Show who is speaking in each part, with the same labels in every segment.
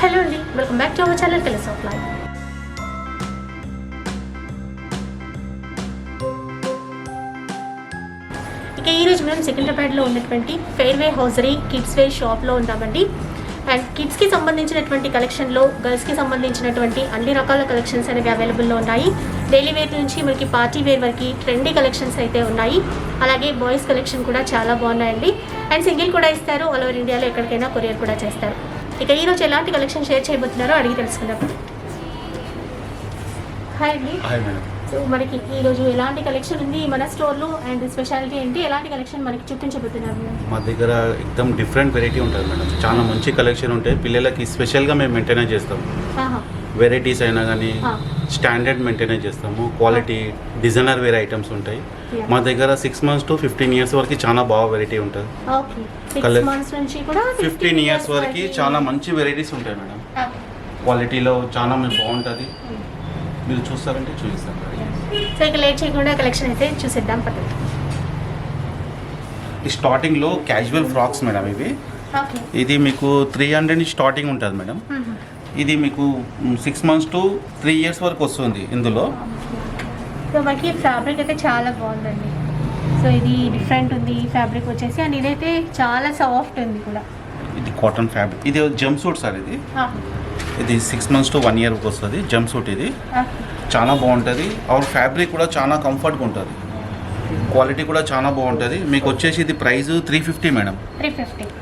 Speaker 1: Hello అండి, welcome back to our channel colours of life. ఇక ఈరోజు మనం సికింద్రాబాద్లో ఉన్నటువంటి ఫెయిర్వే హౌజరీ కిడ్స్ వేర్ షాప్లో ఉన్నామండి. అండ్ కిడ్స్కి సంబంధించినటువంటి కలెక్షన్లో గర్ల్స్కి సంబంధించినటువంటి అన్ని రకాల కలెక్షన్స్ అనేవి అవైలబుల్లో ఉన్నాయి. డైలీ వేర్ నుంచి మనకి పార్టీ వేర్ వరకు ట్రెండీ కలెక్షన్స్ అయితే ఉన్నాయి. అలాగే బాయ్స్ కలెక్షన్ కూడా చాలా బాగున్నాయండి. అండ్ సింగిల్ కూడా ఇస్తారు, ఆల్ ఓవర్ ఇండియాలో ఎక్కడికైనా కొరియర్ కూడా చేస్తారు. ఇక ఈరోజు ఎలాంటి కలెక్షన్ షేర్ చేయబోతున్నారో అడిగి తెలుసుకుందాం. హాయ్ అండి.
Speaker 2: Hi madam.
Speaker 1: సో మనకి ఈరోజు ఎలాంటి కలెక్షన్ ఉంది మన స్టోర్లో, అండ్ స్పెషాలిటీ ఏంటి, ఎలాంటి కలెక్షన్ మనకి చూపించబోతున్నారు?
Speaker 2: మా దగ్గర ఎక్దమ్ డిఫరెంట్ వెరైటీ ఉంటుంది మేడం. చాలా మంచి కలెక్షన్ ఉంటాయి. పిల్లలకి స్పెషల్గా మేము మెయింటైన్ చేస్తాము. వెరైటీస్ అయినా కానీ స్టాండర్డ్ మెయింటైన్ చేస్తాము. క్వాలిటీ డిజైనర్ వేరే ఐటమ్స్ ఉంటాయి మా దగ్గర. 6 months to 15 years వరకు చాలా బాగా వెరైటీ ఉంటుంది. 15 years వరకు చాలా మంచి వెరైటీస్ ఉంటాయి మేడం. క్వాలిటీలో చాలా బాగుంటుంది. మీరు చూస్తారంటే చూపిస్తాను.
Speaker 1: సో ఇక లేట్ చేయకుండా కలెక్షన్ అయితే చూసేద్దాం పక్కన.
Speaker 2: ఈ స్టార్టింగ్లో క్యాజువల్ ఫ్రాక్స్ మేడం. ఇది మీకు 300 నుంచి స్టార్టింగ్ ఉంటుంది మేడం. ఇది మీకు 6 months to 3 years వరకు వస్తుంది ఇందులో.
Speaker 1: సో మనకి ఫ్యాబ్రిక్ అయితే చాలా బాగుందండి. సో ఇది డిఫరెంట్ ఉంది ఫ్యాబ్రిక్ వచ్చేసి, అండ్ ఇదైతే చాలా సాఫ్ట్ ఉంది కూడా.
Speaker 2: ఇది కాటన్ ఫ్యాబ్రిక్. ఇది జంప్ సూట్ సార్. ఇది 6 months to 1 year వస్తుంది జంప్ సూట్. ఇది చాలా బాగుంటుంది. ఆర్ ఫ్యాబ్రిక్ కూడా చాలా కంఫర్ట్గా ఉంటుంది. క్వాలిటీ కూడా చాలా బాగుంటుంది. మీకు వచ్చేసి ఇది ప్రైస్ 350 మేడం.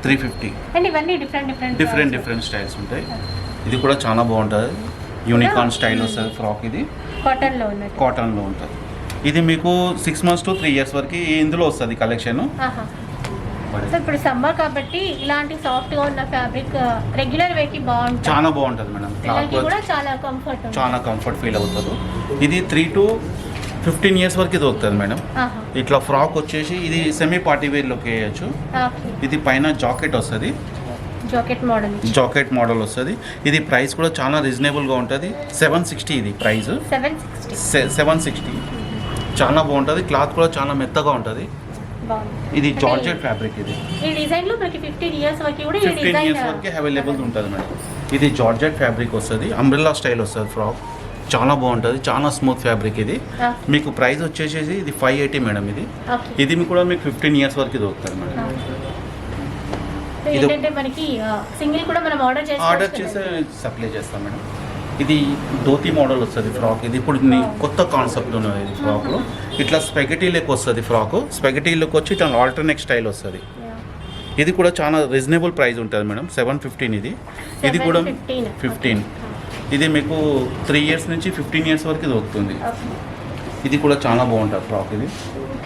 Speaker 2: 350.
Speaker 1: అండ్ ఇవన్నీ
Speaker 2: డిఫరెంట్ స్టైల్స్ ఉంటాయి. ఇది కూడా చాలా బాగుంటుంది. యూనికార్న్ స్టైల్ వస్తుంది ఫ్రాక్. ఇది కాటన్లో ఉంటుంది. ఇది మీకు 6 months to 3 years వరకు ఇందులో వస్తుంది కలెక్షన్.
Speaker 1: సో ఇప్పుడు సమ్మర్ కాబట్టి ఇలాంటి సాఫ్ట్గా ఉన్న ఫ్యాబ్రిక్ రెగ్యులర్ వేకి బాగుంటుంది.
Speaker 2: చాలా బాగుంటుంది మేడం.
Speaker 1: కూడా చాలా
Speaker 2: కంఫర్ట్ ఫీల్ అవుతుంది. ఇది 3 to 15 years వరకు ఇది వస్తుంది మేడం. ఇట్లా ఫ్రాక్ వచ్చేసి ఇది సెమీ పార్టీ వేర్లోకి వేయచ్చు. ఇది పైన జాకెట్ వస్తుంది. జాకెట్ మోడల్ వస్తుంది. ఇది ప్రైస్ కూడా చాలా రీజనబుల్గా ఉంటుంది. 760 ఇది ప్రైస్. 760 చాలా బాగుంటుంది. క్లాత్ కూడా చాలా మెత్తగా ఉంటుంది. ఇది జార్జెట్ ఫ్యాబ్రిక్. ఇది
Speaker 1: ఈ డిజైన్ లో మనకి 15 years వరకు కూడా
Speaker 2: 15 years వరకు అవైలబుల్ ఉంటుంది మేడం. ఇది జార్జెట్ ఫ్యాబ్రిక్ వస్తుంది. అంబ్రెల్లా స్టైల్ వస్తుంది ఫ్రాక్. చాలా బాగుంటుంది. చాలా స్మూత్ ఫ్యాబ్రిక్. ఇది మీకు ప్రైస్ వచ్చేసి ఇది 580 మేడం. ఇది కూడా మీకు 15 years వరకు దొరుకుతుంది మేడం.
Speaker 1: ఏంటంటే మనకి సింగిల్ కూడా మనం ఆర్డర్ చేస్తే
Speaker 2: సప్లై చేస్తాం మేడం. ఇది ధోతి మోడల్ వస్తుంది ఫ్రాక్. ఇది ఇప్పుడు కొత్త కాన్సెప్ట్ ఉన్నది. ఇది ఫ్రాక్లో ఇట్లా స్పెగటీ లెక్ వస్తుంది ఫ్రాక్. స్పెగటీ లెక్ వచ్చి ఇట్లా ఆల్టర్నేట్ స్టైల్ వస్తుంది. ఇది కూడా చాలా రీజనబుల్ ప్రైస్ ఉంటుంది మేడం. 715 ఇది కూడా 15. ఇది మీకు 3 years నుంచి 15 years వరకు దొరుకుతుంది. ఇది కూడా చాలా బాగుంటుంది ఫ్రాక్. ఇది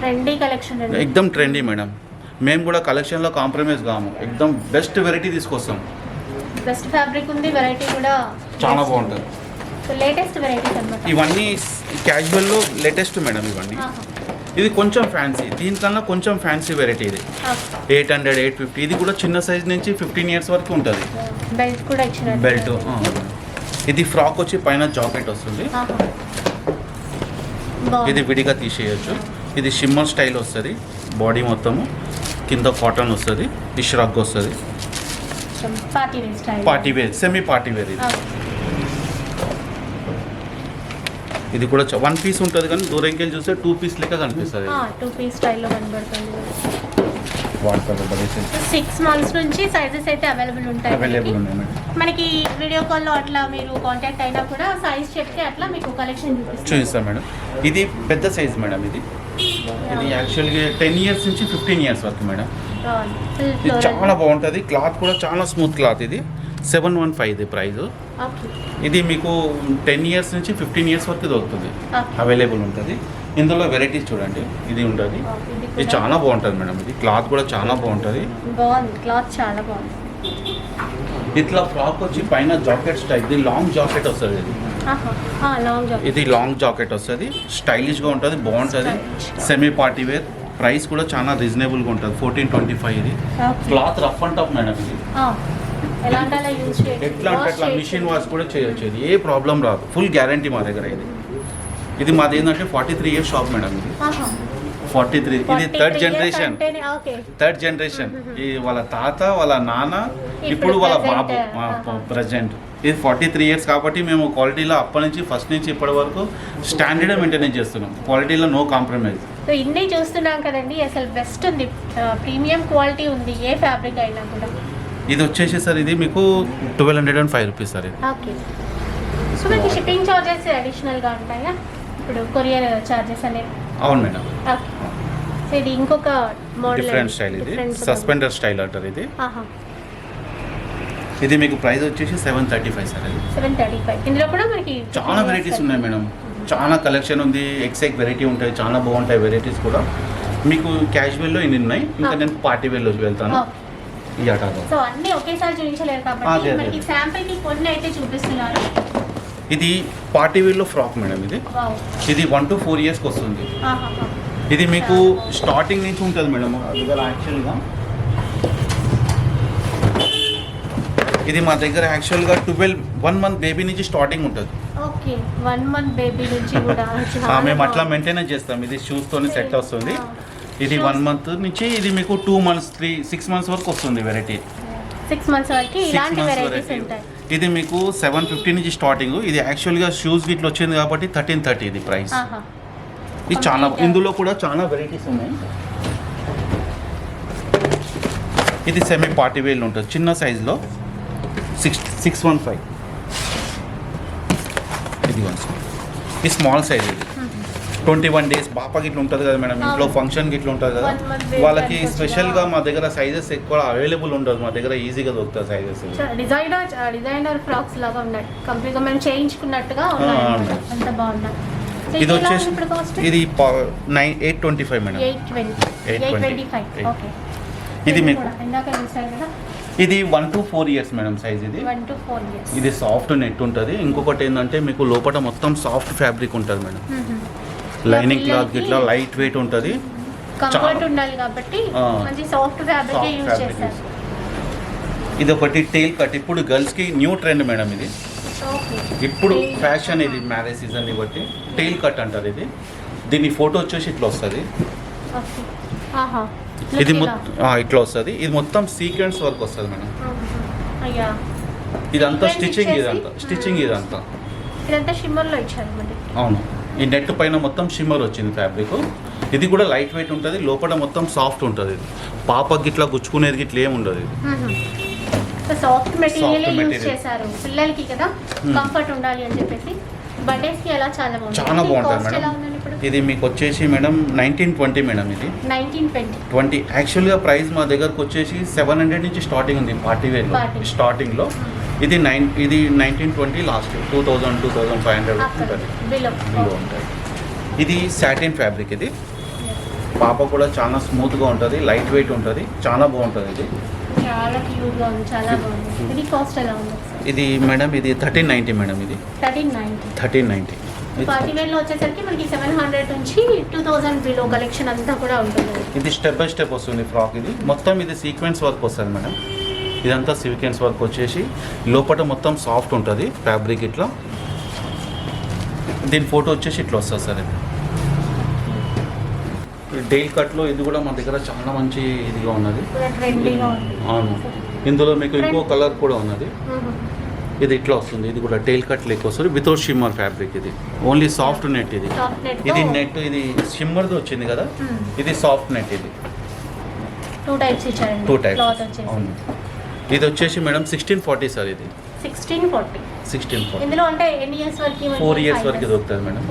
Speaker 1: ట్రెండీ కలెక్షన్,
Speaker 2: ఎక్దమ్ ట్రెండీ మేడం. మేము కూడా కలెక్షన్లో కాంప్రమైజ్ కాము. ఎక్దమ్ బెస్ట్ వెరైటీ తీసుకొస్తాం.
Speaker 1: బెస్ట్ ఫ్యాబ్రిక్ ఉంది, వెరైటీ కూడా
Speaker 2: చాలా బాగుంటుంది.
Speaker 1: లేటెస్ట్ వెరైటీస్ అన్నమాట.
Speaker 2: ఇవన్నీ క్యాజువల్లో లేటెస్ట్ మేడం. ఇవన్నీ ఇది కొంచెం ఫ్యాన్సీ, దీనికన్నా కొంచెం ఫ్యాన్సీ వెరైటీ. ఇది 800, 850. ఇది కూడా చిన్న సైజ్ నుంచి 15 years వరకు ఉంటుంది.
Speaker 1: బెల్ట్ కూడా ఇచ్చిన
Speaker 2: బెల్ట్. ఇది ఫ్రాక్ వచ్చి పైన జాకెట్ వస్తుంది. ఇది విడిగా తీసేయచ్చు. ఇది షిమ్మర్ స్టైల్ వస్తుంది. బాడీ మొత్తము కింద కాటన్ వస్తుంది. ఈ ష్రగ్ వస్తుంది. Party wear, semi party wear. ఇది కూడా 1 piece ఉంటుంది, కానీ దూరంకి వెళ్ళి చూస్తే 2 piece లెక్క కనిపిస్తుంది.
Speaker 1: 2 piece స్టైల్లో కనబడుతుంది. 6 months నుంచి సైజెస్ అయితే అవైలబుల్ ఉన్నాయి. మనకి వీడియో కాల్లో అట్లా మీరు కాంటాక్ట్ అయినా కూడా సైజ్ చెప్తే అట్లా మీకు కలెక్షన్
Speaker 2: చూపిస్తాం మేడం. ఇది పెద్ద సైజ్ మేడం. ఇది యాక్చువల్గా 10 years నుంచి 15 years వరకు మేడం. ఇది చాలా బాగుంటుంది. క్లాత్ కూడా చాలా స్మూత్ క్లాత్. ఇది 715 ఇది ప్రైస్. ఇది మీకు 10 years నుంచి 15 years వరకు దొరుకుతుంది. అవైలబుల్ ఉంటుంది. ఇందులో వెరైటీస్ చూడండి. ఇది ఉంటుంది. ఇది చాలా బాగుంటుంది మేడం. ఇది క్లాత్ కూడా చాలా బాగుంటుంది. ఇట్లా ఫ్రాక్ వచ్చి పైన జాకెట్ స్టైల్. ఇది లాంగ్ జాకెట్ వస్తుంది. ఇది లాంగ్ జాకెట్ వస్తుంది. స్టైలిష్గా ఉంటుంది, బాగుంటుంది. Semi party wear. ప్రైస్ కూడా చాలా రీజనబుల్గా ఉంటుంది. 1425 ఇది. Cloth rough and tough madam. ఇది ఎట్లా అంటే అట్లా మిషన్ వాష్ కూడా చేయొచ్చు. ఇది ఏ ప్రాబ్లం రాదు. ఫుల్ గ్యారంటీ మా దగ్గర. ఇది మాది ఏంటంటే 43 years షాప్ మేడం. ఇది 43 ఇది third generation.
Speaker 1: Okay.
Speaker 2: Third generation. ఈ వాళ్ళ తాత వాళ్ళ నాన్న ఇప్పుడు వాళ్ళ బాబు ప్రజెంట్. ఇది 43 ఇయర్స్ కాబట్టి మేము క్వాలిటీలో అప్పటి నుంచి ఫస్ట్ నుంచి ఇప్పటి వరకు స్టాండర్డ్ మెయింటైన్ చేస్తున్నాం. క్వాలిటీలో నో కాంప్రమైజ్.
Speaker 1: సో ఇన్ని చూస్తున్నాం కదండి, అసలు బెస్ట్ ఉంది, ప్రీమియం క్వాలిటీ ఉంది ఏ ఫ్యాబ్రిక్ అయినా కూడా.
Speaker 2: ఇది వచ్చేసి సార్ ఇది మీకు 1205 రూపీస్ సార్ ఇది.
Speaker 1: ఓకే. సో మీకు షిప్పింగ్ చార్జెస్ అడిషనల్గా ఉంటాయా ఇప్పుడు కొరియర్ చార్జెస్ అనేవి?
Speaker 2: అవును మేడం.
Speaker 1: ఓకే. సో ఇది ఇంకొక మోడల్,
Speaker 2: డిఫరెంట్ స్టైల్, ఇది సస్పెండర్ స్టైల్ అంటారు ఇది. ఇది మీకు ప్రైస్ వచ్చేసి 735 సార్ అది.
Speaker 1: 735. ఇందులో కూడా మనకి
Speaker 2: చాలా వెరైటీస్ ఉన్నాయి మేడం, చాలా కలెక్షన్ ఉంది, ఎక్సెక్ వెరైటీ ఉంటాయి, చాలా బాగుంటాయి వెరైటీస్ కూడా. మీకు క్యాజువల్లో ఇన్ని ఉన్నాయి, ఇంకా నేను పార్టీ వేర్లో వెళ్తాను.
Speaker 1: సో అన్ని ఒకేసారి చూపించలేరు కాబట్టి మనకి శాంపిల్ కి కొన్ని అయితే చూపిస్తున్నారు.
Speaker 2: ఇది పార్టీ వేర్లో ఫ్రాక్ మేడం ఇది. ఇది 1 to 4 ఇయర్స్కి వస్తుంది. ఇది మీకు స్టార్టింగ్ నుంచి ఉంటుంది మేడం. యాక్చువల్గా ఇది మా దగ్గర యాక్చువల్గా 1 month బేబీ నుంచి స్టార్టింగ్ ఉంటుంది.
Speaker 1: ఓకే. 1 month బేబీ నుంచి కూడా
Speaker 2: మేము అట్లా మెయింటైన్ చేస్తాం. ఇది షూస్తోనే సెట్ వస్తుంది. ఇది 1 month నుంచి ఇది మీకు 2 months 6 months వరకు వస్తుంది వెరైటీ.
Speaker 1: 6 months వరకు ఇలాంటి వెరైటీస్ ఉంటాయి.
Speaker 2: ఇది మీకు 750 నుంచి స్టార్టింగ్. ఇది యాక్చువల్గా షూస్ గిట్ల వచ్చింది కాబట్టి 1330 ఇది ప్రైస్. ఇది చాలా, ఇందులో కూడా చాలా వెరైటీస్ ఉన్నాయి. ఇది సెమీ పార్టీ వేల్ ఉంటుంది చిన్న సైజులో 615. ఇది ఇది స్మాల్ సైజ్. ఇది 21 days పాపకి ఇట్లా ఉంటుంది కదా మేడం, ఇంట్లో ఫంక్షన్కి ఇట్లా ఉంటుంది కదా, వాళ్ళకి స్పెషల్గా మా దగ్గర సైజెస్ ఎక్కువ అవైలబుల్ ఉండదు. మా దగ్గర ఈజీగా దొరుకుతాయి సైజెస్.
Speaker 1: డిజైనర్ ఫ్రాక్స్ లాగా ఉన్నాయి, కంప్లీట్గా మేము చేయించుకున్నట్టుగా ఉన్నాయి. అంత బాగున్నాయి.
Speaker 2: ఇది వచ్చేసి ఇది 825 మేడం.
Speaker 1: 825. ఓకే.
Speaker 2: ఇది మీకు
Speaker 1: ఇందాక చూసారు కదా,
Speaker 2: ఇది 1 to 4 ఇయర్స్ మేడం సైజ్. ఇది
Speaker 1: 1 to 4 ఇయర్స్.
Speaker 2: ఇది సాఫ్ట్ నెట్ ఉంటుంది. ఇంకొకటి ఏంటంటే మీకు లోపల మొత్తం సాఫ్ట్ ఫ్యాబ్రిక్ ఉంటుంది మేడం. లైనింగ్ క్లాత్ గిట్లా లైట్ వెయిట్ ఉంటుంది.
Speaker 1: కంఫర్ట్ ఉండాలి కాబట్టి మంచి సాఫ్ట్ ఫ్యాబ్రిక్ యూస్ చేస్తారు.
Speaker 2: ఇది ఒకటి టెయిల్ కట్. ఇప్పుడు గర్ల్స్ కి న్యూ ట్రెండ్ మేడం ఇది. ఇప్పుడు ఫ్యాషన్ ఇది మ్యారేజ్ సీజన్ బట్టి టెయిల్ కట్ అంటారు ఇది. దీని ఫోటో వచ్చేసి ఇట్లా వస్తుంది. ఇది ఇట్లా వస్తుంది. ఇది మొత్తం సీక్వెన్స్ వర్క్ వస్తుంది మేడం. ఇదంతా స్టిచ్చింగ్, ఇదంతా
Speaker 1: షిమ్మర్లో ఇచ్చారు మరి.
Speaker 2: అవును. ఈ నెట్ పైన మొత్తం షిమ్మర్ వచ్చింది ఫ్యాబ్రిక్. ఇది కూడా లైట్ వెయిట్ ఉంటుంది, లోపల మొత్తం సాఫ్ట్ ఉంటుంది. పాపకి ఇట్లా గుచ్చుకునేది ఇట్లా ఏమి ఉండదు.
Speaker 1: సాఫ్ట్ మెటీరియల్ యూస్ చేశారు పిల్లలకి కదా, కంఫర్ట్ ఉండాలి అని చెప్పేసి. బర్త్డేస్ కి అలా చాలా
Speaker 2: బాగుంటుంది మేడం. ఇది మీకు వచ్చేసి మేడం 1920 మేడం. ఇది 1920. యాక్చువల్గా ప్రైస్ మా దగ్గరకు వచ్చేసి 700 నుంచి స్టార్టింగ్ ఉంది పార్టీ వేర్ స్టార్టింగ్లో. ఇది 1920 లాస్ట్ 2000 2500 ఉంటుంది బిలో ఉంటుంది. ఇది సాటిన్ ఫ్యాబ్రిక్. ఇది పాప కూడా చాలా స్మూత్గా ఉంటుంది, లైట్ వెయిట్ ఉంటుంది, చాలా బాగుంటుంది. ఇది
Speaker 1: చాలా క్యూట్గా ఉంది, చాలా బాగుంది. ఇది కాస్ట్ ఎలా ఉంది?
Speaker 2: ఇది మేడం ఇది 1390 మేడం. ఇది 1390.
Speaker 1: పార్టీ వేర్లో వచ్చేసరికి మనకి 700 నుంచి 2000 బిలో కలెక్షన్ అంతా కూడా ఉంటుంది.
Speaker 2: ఇది స్టెప్ బై స్టెప్ వస్తుంది ఫ్రాక్. ఇది మొత్తం ఇది సీక్వెన్స్ వర్క్ వస్తుంది మేడం. ఇదంతా సీక్వెన్స్ వర్క్ వచ్చేసి లోపల మొత్తం సాఫ్ట్ ఉంటుంది ఫ్యాబ్రిక్ ఇట్లా. దీని ఫోటో వచ్చేసి ఇట్లా వస్తుంది సార్. ఇది డెయిల్ కట్లో ఇది కూడా మా దగ్గర చాలా మంచి ఇదిగా ఉన్నది. అవును. ఇందులో మీకు ఇంకో కలర్ కూడా ఉన్నది. ఇది ఇట్లా వస్తుంది. ఇది కూడా టెయిల్ కట్ లెక్క వస్తుంది వితౌట్ షిమ్మర్ ఫ్యాబ్రిక్. ఇది ఓన్లీ సాఫ్ట్ నెట్. ఇది నెట్ ఇది షిమ్మర్ది వచ్చింది కదా, ఇది సాఫ్ట్ నెట్. ఇది
Speaker 1: 2 టైప్స్.
Speaker 2: అవును. ఇది వచ్చేసి మేడం 1640 సార్. ఇది
Speaker 1: 1640. ఇందులో అంటే ఎన్ని ఇయర్స్ వరకు?
Speaker 2: 4 ఇయర్స్ వరకు దొరుకుతుంది మేడం.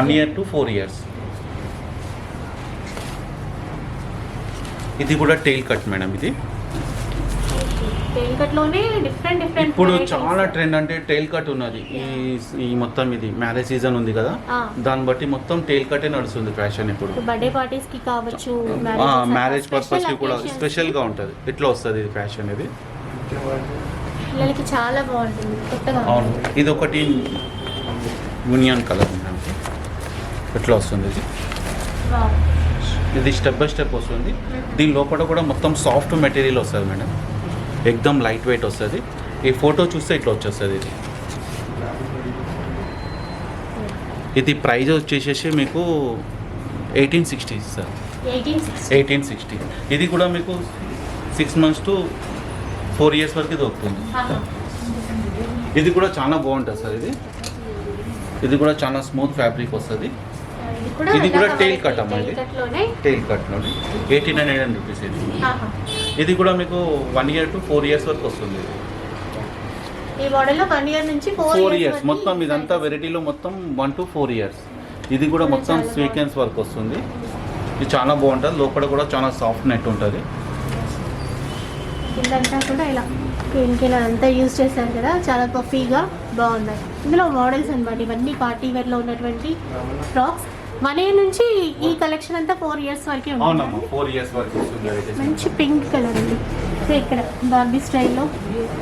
Speaker 2: 1 year to 4 years. ఇది కూడా టెయిల్ కట్ మేడం. ఇది
Speaker 1: టెయిల్ కట్ లోనే డిఫరెంట్
Speaker 2: ఇప్పుడు చాలా ట్రెండ్ అంటే టెయిల్ కట్ ఉన్నది. ఈ మొత్తం ఇది మ్యారేజ్ సీజన్ ఉంది కదా, దాన్ని బట్టి మొత్తం టెయిల్ కటే నడుస్తుంది ఫ్యాషన్. ఇప్పుడు
Speaker 1: బర్త్డే పార్టీస్ కి కావచ్చు,
Speaker 2: మ్యారేజ్ పర్పస్ కి కూడా స్పెషల్ గా ఉంటుంది. ఇట్లా వస్తుంది ఇది ఫ్యాషన్. ఇది
Speaker 1: పిల్లలకి చాలా బాగుంటుంది, కొత్తగా.
Speaker 2: అవును. ఇది ఒకటి యూనియన్ కలర్ మేడం. ఇట్లా వస్తుంది. ఇది ఇది స్టెప్ బై స్టెప్ వస్తుంది. దీని లోపల కూడా మొత్తం సాఫ్ట్ మెటీరియల్ వస్తుంది మేడం, ఎక్దమ్ లైట్ వెయిట్ వస్తుంది. ఈ ఫోటో చూస్తే ఇట్లా వచ్చేస్తుంది. ఇది ప్రైజ్ వచ్చేసేసి మీకు 1860 సార్. 1860. ఇది కూడా మీకు 6 months to 4 years వరకు దొరుకుతుంది. ఇది కూడా చాలా బాగుంటుంది సార్. ఇది కూడా చాలా స్మూత్ ఫ్యాబ్రిక్ వస్తుంది. ఇది కూడా టైల్ కట్ అమ్మా. ఇది టైల్ కట్లోనే 1800 రూపీస్. ఇది కూడా మీకు 1 year to 4 years వరకు వస్తుంది.
Speaker 1: ఈ మోడల్లో 1 year నుంచి
Speaker 2: 4 years మొత్తం ఇదంతా వెరైటీలో మొత్తం 1 to 4 years. ఇది కూడా మొత్తం సీక్వెన్స్ వర్క్ వస్తుంది. ఇది చాలా బాగుంటుంది. లోపల కూడా చాలా సాఫ్ట్ నెట్ ఉంటుంది.
Speaker 1: కిందంతా కూడా ఇలా పెయిన్కిల్ అంతా యూజ్ చేశారు కదా, చాలా పఫీగా బాగున్నాయి. ఇందులో మోడల్స్ అనమాట ఇవన్నీ పార్టీ వేర్లో ఉన్నటువంటి ఫ్రాక్స్. 1 year నుంచి ఈ కలెక్షన్ అంతా 4 years వరకే
Speaker 2: ఉంటుంది. 4 years వరకు వస్తుంది.
Speaker 1: మంచి పింక్ కలర్ ఉంది. సో ఇక్కడ బార్బీ స్టైల్లో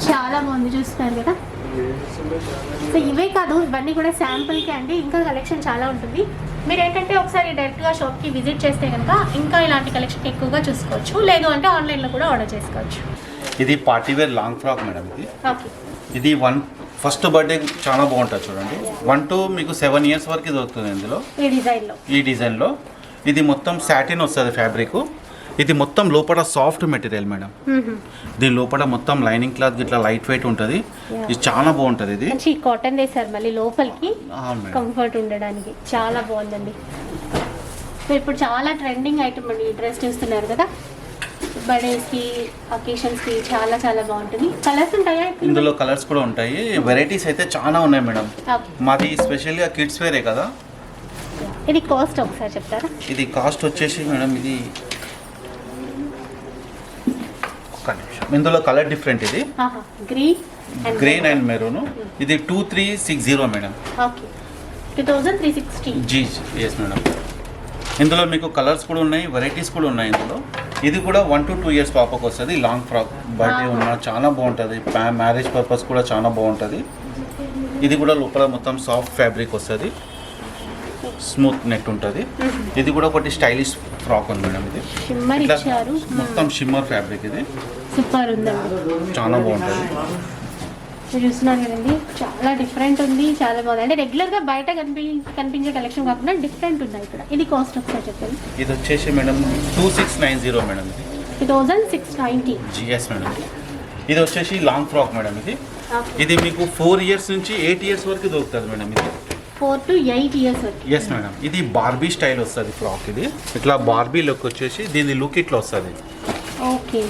Speaker 1: చాలా బాగుంది, చూస్తున్నారు కదా. సో ఇవే కాదు, ఇవన్నీ కూడా శాంపుల్కే అండి. ఇంకా కలెక్షన్ చాలా ఉంటుంది. మీరు ఏంటంటే ఒకసారి డైరెక్ట్గా షాప్కి విజిట్ చేస్తే కనుక ఇంకా ఇలాంటి కలెక్షన్ ఎక్కువగా చూసుకోవచ్చు. లేదు అంటే ఆన్లైన్లో కూడా ఆర్డర్ చేసుకోవచ్చు.
Speaker 2: ఇది party wear long frock madam.
Speaker 1: Okay.
Speaker 2: ఇది ఫస్ట్ బర్త్డే చాలా బాగుంటుంది చూడండి. 1 to మీకు 7 years వరకు దొరుకుతుంది ఇందులో. ఈ డిజైన్లో ఇది మొత్తం సాటిన్ వస్తుంది ఫ్యాబ్రిక్. ఇది మొత్తం లోపల సాఫ్ట్ మెటీరియల్ మేడం. దీని లోపల మొత్తం లైనింగ్ క్లాత్ ఇట్లా లైట్ వెయిట్ ఉంటుంది. ఇది చాలా బాగుంటుంది. ఇది
Speaker 1: కాటన్ వేసారు మళ్ళీ లోపలికి కంఫర్ట్ ఉండడానికి. చాలా బాగుందండి. సో ఇప్పుడు చాలా ట్రెండింగ్ ఐటమ్ అండి. డ్రెస్ చూస్తున్నారు కదా, బర్త్డేస్కి అకేషన్స్కి చాలా చాలా బాగుంటుంది. కలర్స్ ఉంటాయా
Speaker 2: ఇందులో? కలర్స్ కూడా ఉంటాయి. వెరైటీస్ అయితే చాలా ఉన్నాయి మేడం. మాది స్పెషల్గా కిడ్స్ వేరే కదా.
Speaker 1: ఇది కాస్ట్ ఒకసారి చెప్తారా?
Speaker 2: ఇది కాస్ట్ వచ్చేసి మేడం ఇది ఇందులో కలర్ డిఫరెంట్. ఇది గ్రీన్ అండ్ మెరూన్. ఇది 2360 మేడం.
Speaker 1: 2360
Speaker 2: జీ. Yes madam. ఇందులో మీకు కలర్స్ కూడా ఉన్నాయి, వెరైటీస్ కూడా ఉన్నాయి ఇందులో. ఇది కూడా 1 to 2 years పాపకు వస్తుంది. లాంగ్ ఫ్రాక్ బర్త్డే ఉన్న చాలా బాగుంటుంది. మ్యారేజ్ పర్పస్ కూడా చాలా బాగుంటుంది. ఇది కూడా లోపల మొత్తం సాఫ్ట్ ఫ్యాబ్రిక్ వస్తుంది, స్మూత్ నెట్ ఉంటుంది. ఇది కూడా ఒకటి స్టైలిష్ ఫ్రాక్ ఉంది మేడం. ఇది మొత్తం షిమ్మర్ ఫ్యాబ్రిక్. ఇది
Speaker 1: సూపర్ ఉందండి,
Speaker 2: చాలా బాగుంటుంది.
Speaker 1: చూస్తున్నారు కదండి, చాలా డిఫరెంట్ ఉంది, చాలా బాగుంది. అంటే రెగ్యులర్గా బయట కనిపించే కలెక్షన్ కాకుండా డిఫరెంట్ ఉన్నాయి ఇక్కడ. ఇది కాస్ట్ ఒకసారి చెప్పండి.
Speaker 2: ఇది వచ్చేసి మేడం 2690 మేడం. ఇది
Speaker 1: 2690
Speaker 2: జిఎస్ మేడం. ఇది వచ్చేసి లాంగ్ ఫ్రాక్ మేడం. ఇది మీకు 4 years నుంచి 8 years వరకు దొరుకుతుంది మేడం. ఇది
Speaker 1: 4 to 8 years వరకు.
Speaker 2: Yes madam. ఇది బార్బీ స్టైల్ వస్తుంది ఫ్రాక్. ఇది ఇట్లా బార్బీ లుక్ వచ్చేసి దీని లుక్ ఇట్లా వస్తుంది.
Speaker 1: Okay,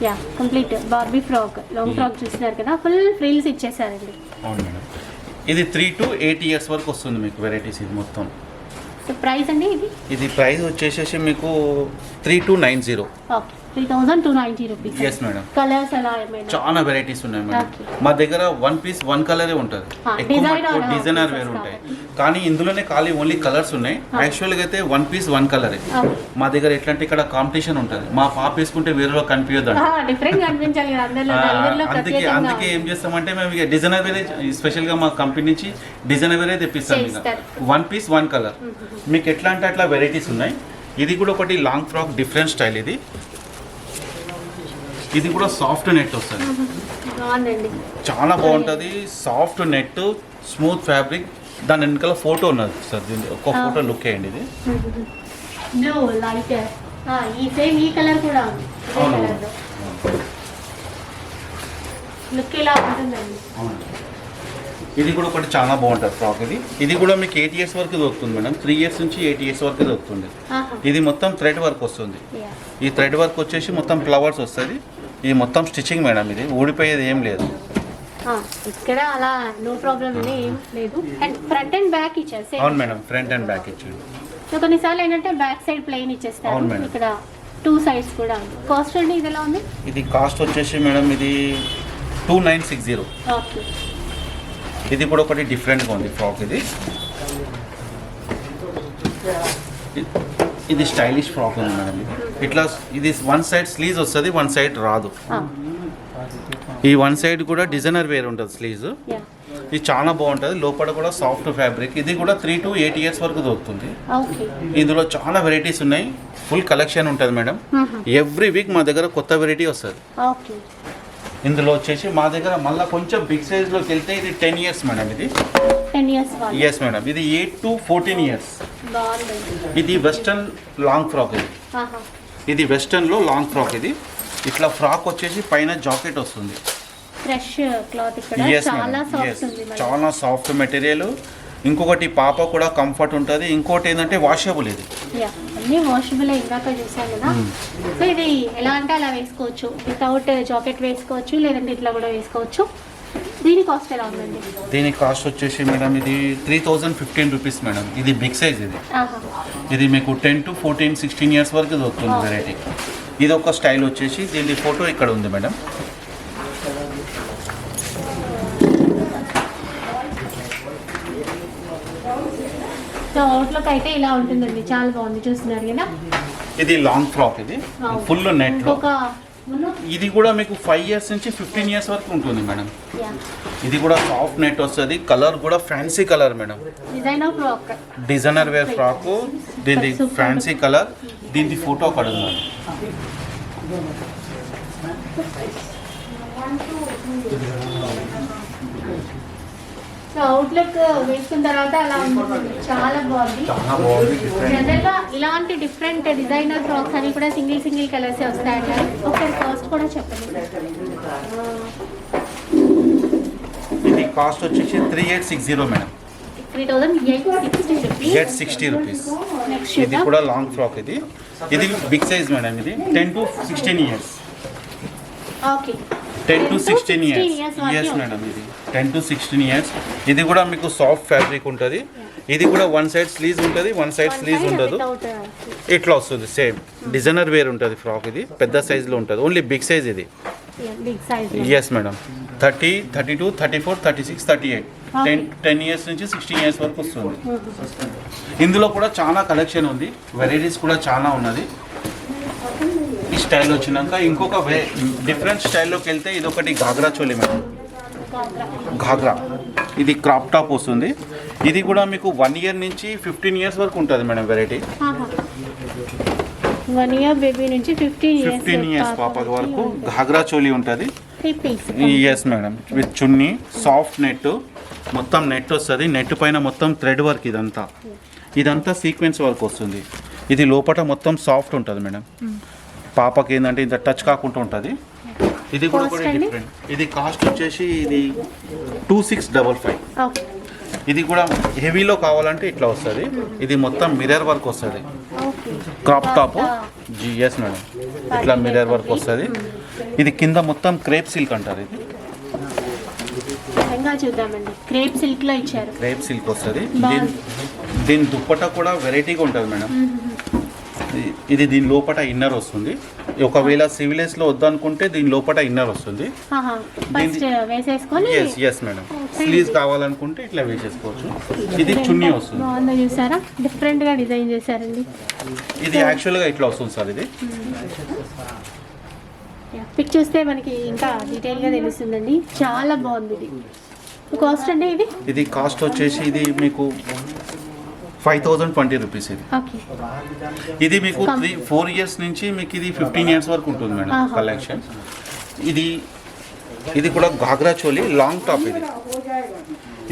Speaker 1: ya, complete Barbie frock, long frock చూస్తున్నారు కదా, ఫుల్ ఫ్రిల్స్ ఇచ్చేసారండి.
Speaker 2: అవును మేడం. ఇది 3 to 8 years వరకు వస్తుంది మీకు వెరైటీస్. ఇది మొత్తం
Speaker 1: ప్రైస్ అండి. ఇది
Speaker 2: ప్రైస్ వచ్చేసేసి మీకు 3290.
Speaker 1: Okay, 3290 rupees.
Speaker 2: Yes madam.
Speaker 1: Colours అలా ఏమైనా?
Speaker 2: చాలా వెరైటీస్ ఉన్నాయి మేడం. మా దగ్గర 1 piece 1 కలరే ఉంటుంది. డిజైనర్ వేరు ఉంటాయి, కానీ ఇందులోనే ఖాళీ ఓన్లీ కలర్స్ ఉన్నాయి. యాక్చువల్గా అయితే 1 piece 1 కలరే మా దగ్గర. ఎట్లా అంటే ఇక్కడ కాంపిటీషన్ ఉంటుంది. మా పాప వేసుకుంటే వేరేలో కనిపించదు. అందుకే ఏం చేస్తామంటే మేము ఇక డిజైనర్ వేరే స్పెషల్గా మా కంపెనీ నుంచి డిజైనర్ వేరే తెప్పిస్తాం. ఇక 1 piece 1 కలర్ మీకు ఎట్లా అంటే అట్లా వెరైటీస్ ఉన్నాయి. ఇది కూడా ఒకటి లాంగ్ ఫ్రాక్ డిఫరెంట్ స్టైల్. ఇది కూడా సాఫ్ట్ నెట్ వస్తుంది. చాలా బాగుంటుంది. Soft net, smooth fabric. దాని వెనకాల ఫోటో ఉన్నది సార్. దీన్ని ఒక ఫోటో లుక్ వేయండి. ఇది
Speaker 1: బ్లూ లైట్, ఈ సేమ్ ఈ కలర్ కూడా ఉంది. లుక్ ఇలా ఉంటుందండి.
Speaker 2: ఇది కూడా ఒకటి చాలా బాగుంటుంది ఫ్రాక్. ఇది కూడా మీకు 8 years వరకు దొరుకుతుంది మేడం. 3 years నుంచి 8 years వరకు దొరుకుతుంది. ఇది మొత్తం థ్రెడ్ వర్క్ వస్తుంది. ఈ థ్రెడ్ వర్క్ వచ్చేసి మొత్తం ఫ్లవర్స్ వస్తుంది. ఇది మొత్తం స్టిచ్చింగ్ మేడం. ఇది ఊడిపోయేది ఏం లేదు.
Speaker 1: ఇక్కడ అలా నో ప్రాబ్లం ఏం లేదు. అండ్ ఫ్రంట్ అండ్ బ్యాక్ ఇచ్చారు.
Speaker 2: అవును మేడం, ఫ్రంట్ అండ్ బ్యాక్ ఇచ్చారు.
Speaker 1: సో కొన్నిసార్లు ఏంటంటే బ్యాక్ సైడ్ ప్లెయిన్ ఇచ్చేస్తారు. ఇక్కడ 2 sides కూడా ఉంది. కాస్ట్ అండి ఇది ఎలా ఉంది?
Speaker 2: ఇది కాస్ట్ వచ్చేసి మేడం ఇది 2960.
Speaker 1: ఓకే.
Speaker 2: ఇది కూడా ఒకటి డిఫరెంట్గా ఉంది ఫ్రాక్. ఇది స్టైలిష్ ఫ్రాక్ ఉంది మేడం. ఇట్లా ఇది 1 side స్లీవ్స్ వస్తుంది, 1 side రాదు. ఈ 1 side కూడా డిజైనర్ వేర్ ఉంటుంది స్లీవ్స్. ఇది చాలా బాగుంటుంది. లోపల కూడా సాఫ్ట్ ఫ్యాబ్రిక్. ఇది కూడా 3 to 8 years వరకు దొరుకుతుంది. ఇందులో చాలా వెరైటీస్ ఉన్నాయి. ఫుల్ కలెక్షన్ ఉంటుంది మేడం. ఎవ్రీ వీక్ మా దగ్గర కొత్త వెరైటీ వస్తుంది. ఇందులో వచ్చేసి మా దగ్గర మళ్ళీ కొంచెం బిగ్ సైజ్లోకి వెళ్తే ఇది 10 ఇయర్స్ మేడం. ఇది
Speaker 1: 10 ఇయర్స్
Speaker 2: ఎస్ మేడం. ఇది 8 to 14 ఇయర్స్.
Speaker 1: బాగుంది.
Speaker 2: ఇది వెస్టర్న్ లాంగ్ ఫ్రాక్. ఇది వెస్టర్న్లో లాంగ్ ఫ్రాక్. ఇది ఇట్లా ఫ్రాక్ వచ్చేసి పైన జాకెట్ వస్తుంది.
Speaker 1: ఫ్రెష్ క్లాత్ ఇక్కడ చాలా సాఫ్ట్ ఉంది.
Speaker 2: చాలా సాఫ్ట్ మెటీరియల్. ఇంకొకటి పాప కూడా కంఫర్ట్ ఉంటుంది. ఇంకోటి ఏంటంటే వాషబుల్. ఇది
Speaker 1: అన్నీ వాషబుల్. ఇందాక చూసాను కదా. సో ఇది ఎలా అంటే అలా వేసుకోవచ్చు, వితౌట్ జాకెట్ వేసుకోవచ్చు, లేదంటే ఇట్లా కూడా వేసుకోవచ్చు. దీని కాస్ట్ ఎలా ఉందండి?
Speaker 2: దీని కాస్ట్ వచ్చేసి మేడం ఇది 3015 రూపీస్ మేడం. ఇది బిగ్ సైజ్. ఇది మీకు 10 to 14, 16 ఇయర్స్ వరకు దొరుకుతుంది వెరైటీ. ఇది ఒక స్టైల్ వచ్చేసి దీని ఫోటో ఇక్కడ ఉంది మేడం.
Speaker 1: సో అవుట్లుక్ అయితే ఇలా ఉంటుందండి. చాలా బాగుంది, చూస్తున్నారు కదా.
Speaker 2: ఇది లాంగ్ ఫ్రాక్. ఇది ఫుల్ నెట్. ఇది కూడా మీకు 5 ఇయర్స్ నుంచి 15 ఇయర్స్ వరకు ఉంటుంది మేడం. ఇది కూడా సాఫ్ట్ నెట్ వస్తుంది. కలర్ కూడా fancy colour madam. Designer wear frock. దీని ఫ్యాన్సీ కలర్. దీని ఫోటో అక్కడ ఉంది.
Speaker 1: అవుట్లుక్ వేసుకున్న తర్వాత అలా ఉంటుంది. చాలా బాగుంది. జనరల్గా ఇలాంటి డిఫరెంట్ డిజైనర్ ఫ్రాక్స్ అని కూడా సింగిల్ కలర్స్ వస్తాయండి. ఒకసారి కాస్ట్ కూడా చెప్పండి.
Speaker 2: ఇది కాస్ట్ వచ్చేసి 3860 మేడం. 3860 రూపీస్. ఇది కూడా లాంగ్ ఫ్రాక్. ఇది బిగ్ సైజ్ మేడం. ఇది 10 to 16 years. 10 to 16 years. Yes madam. ఇది 10 to 16 ఇయర్స్. ఇది కూడా మీకు సాఫ్ట్ ఫ్యాబ్రిక్ ఉంటుంది. ఇది కూడా వన్ సైడ్ స్లీవ్స్ ఉంటుంది, వన్ సైడ్ స్లీవ్స్ ఉండదు. ఇట్లా వస్తుంది. సేమ్ డిజైనర్ వేర్ ఉంటుంది ఫ్రాక్. ఇది పెద్ద సైజులో ఉంటుంది. Only big size. ఇది ఎస్ మేడం. 30, 32, 34, 36, 38. 10 ఇయర్స్ నుంచి 16 ఇయర్స్ వరకు వస్తుంది. ఇందులో కూడా చాలా కలెక్షన్ ఉంది. వెరైటీస్ కూడా చాలా ఉన్నది. ఈ స్టైల్ వచ్చినాక ఇంకొక డిఫరెంట్ స్టైల్లోకి వెళ్తే ఇది ఒకటి ఘాగ్రా చోలి మేడం. ఘాగ్రా. ఇది క్రాప్ టాప్ వస్తుంది. ఇది కూడా మీకు 1 ఇయర్ నుంచి 15 ఇయర్స్ వరకు ఉంటుంది మేడం వెరైటీ.
Speaker 1: 1 ఇయర్ బేబీ నుంచి 15
Speaker 2: ఇయర్స్ పాప వరకు ఘాగ్రా చోలి ఉంటుంది. Yes madam. With chunni, soft net, మొత్తం నెట్ వస్తుంది. నెట్ పైన మొత్తం థ్రెడ్ వర్క్. ఇదంతా సీక్వెన్స్ వర్క్ వస్తుంది. ఇది లోపల మొత్తం సాఫ్ట్ ఉంటుంది మేడం. పాపకి ఏంటంటే ఇంత టచ్ కాకుండా ఉంటుంది. ఇది కూడా డిఫరెంట్. ఇది కాస్ట్ వచ్చేసి ఇది 2655. ఇది కూడా హెవీలో కావాలంటే ఇట్లా వస్తుంది. ఇది మొత్తం మిర్రర్ వర్క్ వస్తుంది. Crop top. Yes madam. ఇట్లా మిర్రర్ వర్క్ వస్తుంది. ఇది కింద మొత్తం క్రేప్ సిల్క్ అంటారు. ఇది
Speaker 1: చూద్దామండి. క్రేప్ సిల్క్ లో ఇచ్చారు.
Speaker 2: క్రేప్ సిల్క్ వస్తుంది. దీని దుప్పట కూడా వెరైటీగా ఉంటుంది మేడం. ఇది దీని లోపల ఇన్నర్ వస్తుంది. ఒకవేళ సివిలెస్ లో వద్దనుకుంటే దీని లోపల ఇన్నర్ వస్తుంది. Yes madam. స్లీవ్స్ కావాలనుకుంటే ఇట్లా వేసేసుకోవచ్చు. ఇది చున్నీ వస్తుంది.
Speaker 1: చూసారా, డిఫరెంట్ గా డిజైన్ చేశారండి.
Speaker 2: ఇది యాక్చువల్ గా ఇట్లా వస్తుంది సార్. ఇది
Speaker 1: పిక్ చూస్తే మనకి ఇంకా డీటెయిల్ గా తెలుస్తుందండి. చాలా బాగుంది. ఇది కాస్ట్ అండి.
Speaker 2: ఇది కాస్ట్ వచ్చేసి ఇది మీకు 5020 రూపీస్. ఇది మీకు 4 ఇయర్స్ నుంచి మీకు ఇది 15 ఇయర్స్ వరకు ఉంటుంది మేడం కలెక్షన్. ఇది కూడా ఘాగ్రా చోలీ లాంగ్ టాప్. ఇది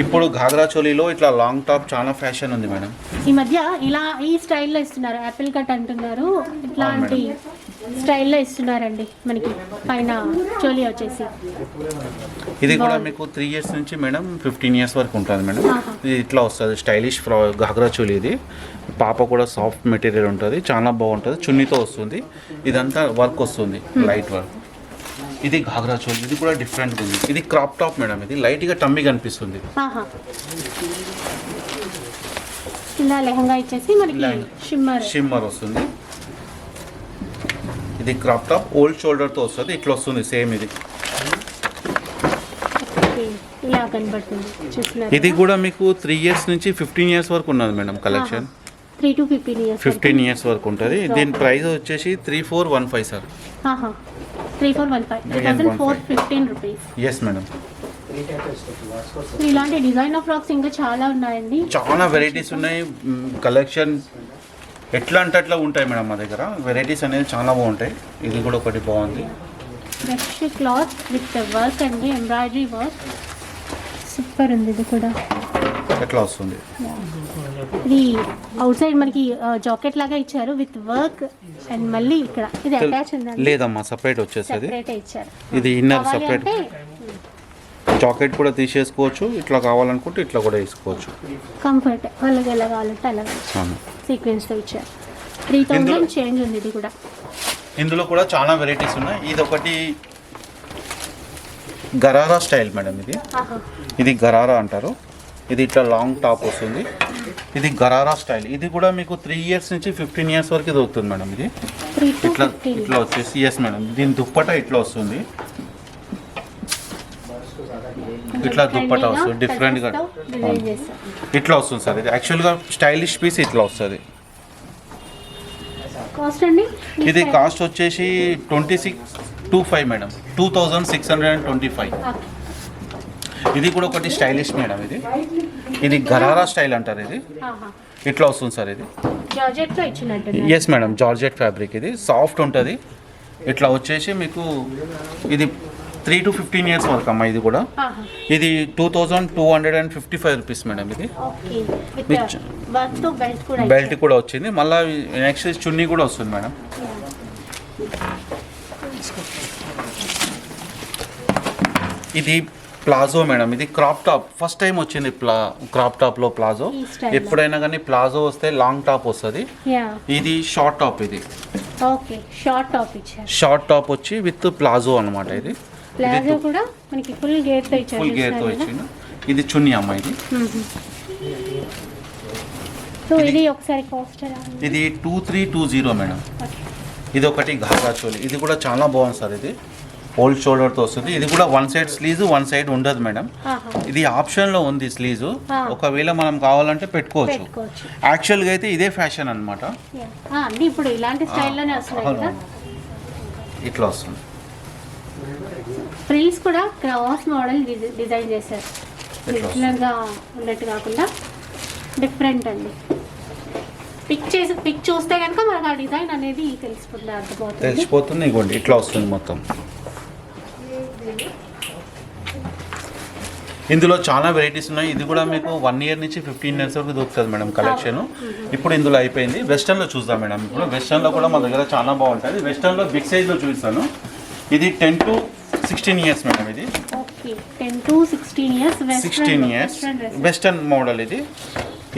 Speaker 2: ఇప్పుడు ఘాగ్రా చోలీలో ఇట్లా లాంగ్ టాప్ చాలా ఫ్యాషన్ ఉంది మేడం.
Speaker 1: ఈ మధ్య ఇలా ఈ స్టైల్లో ఇస్తున్నారు. యాపిల్ కట్ అంటున్నారు. ఇట్లాంటి స్టైల్లో ఇస్తున్నారండి మనకి పైన చోలీ వచ్చేసి.
Speaker 2: ఇది కూడా మీకు 3 ఇయర్స్ నుంచి మేడం 15 ఇయర్స్ వరకు ఉంటుంది మేడం. ఇది ఇట్లా వస్తుంది స్టైలిష్ ఘాగ్రా చోలీ. ఇది పాప కూడా సాఫ్ట్ మెటీరియల్ ఉంటుంది. చాలా బాగుంటుంది. చున్నీతో వస్తుంది. ఇదంతా వర్క్ వస్తుంది, లైట్ వర్క్. ఇది ఘాగ్రా చోలీ. ఇది కూడా డిఫరెంట్గా ఉంది. ఇది క్రాప్ టాప్ మేడం. ఇది లైట్గా టమ్మీ కనిపిస్తుంది.
Speaker 1: ఇలా లెహంగా ఇచ్చేసి మనకి
Speaker 2: షిమ్మర్ వస్తుంది. ఇది క్రాప్ టాప్ ఓల్డ్ షోల్డర్తో వస్తుంది. ఇట్లా వస్తుంది సేమ్. ఇది కూడా మీకు 3 ఇయర్స్ నుంచి 15 ఇయర్స్ వరకు ఉన్నది మేడం కలెక్షన్.
Speaker 1: 3 to 15
Speaker 2: ఇయర్స్ వరకు ఉంటుంది. దీని ప్రైస్ వచ్చేసి 3415 సార్.
Speaker 1: 3415 రూపీస్.
Speaker 2: Yes madam.
Speaker 1: ఇలాంటి డిజైనర్ ఫ్రాక్స్ ఇంకా చాలా ఉన్నాయండి.
Speaker 2: చాలా వెరైటీస్ ఉన్నాయి. కలెక్షన్ ఎట్లా అంటే అట్లా ఉంటాయి మేడం మా దగ్గర. వెరైటీస్ అనేది చాలా బాగుంటాయి. ఇది కూడా ఒకటి బాగుంది.
Speaker 1: ఫ్రెష్ క్లాత్ విత్ వర్క్ అండి, ఎంబ్రాయిడరీ వర్క్. సూపర్ ఉంది ఇది కూడా.
Speaker 2: ఎట్లా వస్తుంది
Speaker 1: ఇది అవుట్ సైడ్ మనకి జాకెట్ లాగా ఇచ్చారు విత్ వర్క్ అండ్ మళ్ళీ ఇక్కడ ఇది అటాచ్ ఉందండి.
Speaker 2: లేదమ్మా, సపరేట్ వచ్చేస్తుంది.
Speaker 1: సెపరేట్ ఇచ్చారు.
Speaker 2: ఇది ఇన్నర్ సపరేట్. జాకెట్ కూడా తీసేసుకోవచ్చు, ఇట్లా కావాలనుకుంటే ఇట్లా కూడా వేసుకోవచ్చు.
Speaker 1: కంఫర్ట్ వాళ్ళకి ఎలా కావాలంటే అలా సీక్వెన్స్తో ఇచ్చారు. 3000 చేంజ్ ఉంది ఇది కూడా.
Speaker 2: ఇందులో కూడా చాలా వెరైటీస్ ఉన్నాయి. ఇది ఒకటి గరారా స్టైల్ మేడం. ఇది గరారా అంటారు. ఇది ఇట్లా లాంగ్ టాప్ వస్తుంది. ఇది గరారా స్టైల్. ఇది కూడా మీకు 3 ఇయర్స్ నుంచి 15 ఇయర్స్ వరకు దొరుకుతుంది మేడం. ఇది ఇట్లా వచ్చేసి ఎస్ మేడం. దీని దుప్పట ఇట్లా వస్తుంది. ఇట్లా దుప్పట వస్తుంది డిఫరెంట్గా ఇట్లా వస్తుంది సార్. ఇది యాక్చువల్గా స్టైలిష్ పీస్ ఇట్లా వస్తుంది. ఇది కాస్ట్ వచ్చేసి 2625 మేడం, 2625. ఇది కూడా ఒకటి స్టైలిష్ మేడం. ఇది గరారా స్టైల్ అంటారు. ఇది ఇట్లా వస్తుంది సార్. ఇది ఎస్ మేడం, జార్జెట్ ఫ్యాబ్రిక్. ఇది సాఫ్ట్ ఉంటుంది. ఇట్లా వచ్చేసి మీకు ఇది 3 to 15 ఇయర్స్ వరకు అమ్మా. ఇది కూడా ఇది 2255 రూపీస్ మేడం. ఇది బెల్ట్ కూడా వచ్చింది. మళ్ళీ నెక్స్ట్ చున్నీ కూడా వస్తుంది మేడం. ఇది ప్లాజో మేడం. ఇది క్రాప్ టాప్ ఫస్ట్ టైం వచ్చింది. క్రాప్ టాప్ లో ప్లాజో. ఎప్పుడైనా కానీ ప్లాజో వస్తే లాంగ్ టాప్ వస్తుంది. ఇది షార్ట్ టాప్. ఇది షార్ట్ టాప్ వచ్చి విత్ ప్లాజో అన్నమాట. ఇది
Speaker 1: ప్లాజో కూడా మనకి ఫుల్ గేర్ తో ఇచ్చిండు.
Speaker 2: ఇది చున్నీ అమ్మ. ఇది
Speaker 1: సో ఇది ఒకసారి కాస్ట్
Speaker 2: ఇది 2320 మేడం. ఇది ఒకటి ఘాగా చోలి. ఇది కూడా చాలా బాగుంది సార్. ఇది ఓల్డ్ షోల్డర్తో వస్తుంది. ఇది కూడా 1 సైడ్ స్లీవ్ 1 సైడ్ ఉండదు మేడం. ఇది ఆప్షన్లో ఉంది స్లీవ్. ఒకవేళ మనం కావాలంటే పెట్టుకోవచ్చు. యాక్చువల్గా అయితే ఇదే ఫ్యాషన్ అనమాట.
Speaker 1: ఇప్పుడు ఇలాంటి స్టైల్లోనే వస్తుంది.
Speaker 2: ఇట్లా వస్తుంది.
Speaker 1: ఫ్రిల్స్ కూడా క్రాస్ మోడల్ డిజైన్ చేశారు. రెగ్యులర్గా ఉన్నట్టు కాకుండా డిఫరెంట్ అండి. పిక్ చూస్తే కనుక మనకు ఆ డిజైన్ అనేది
Speaker 2: తెలిసిపోతుంది. ఇగోండి ఇట్లా వస్తుంది మొత్తం. ఇందులో చాలా వెరైటీస్ ఉన్నాయి. ఇది కూడా మీకు 1 ఇయర్ నుంచి 15 ఇయర్స్ వరకు దొరుకుతుంది మేడం కలెక్షన్. ఇప్పుడు ఇందులో అయిపోయింది. వెస్టర్న్లో చూద్దాం మేడం. ఇప్పుడు వెస్టర్న్లో కూడా మా దగ్గర చాలా బాగుంటుంది. వెస్టర్న్లో బిగ్ సైజ్లో చూపిస్తాను. ఇది 10 to 16 ఇయర్స్ మేడం. ఇది
Speaker 1: 10 to 16
Speaker 2: ఇయర్స్ వెస్టర్న్ మోడల్.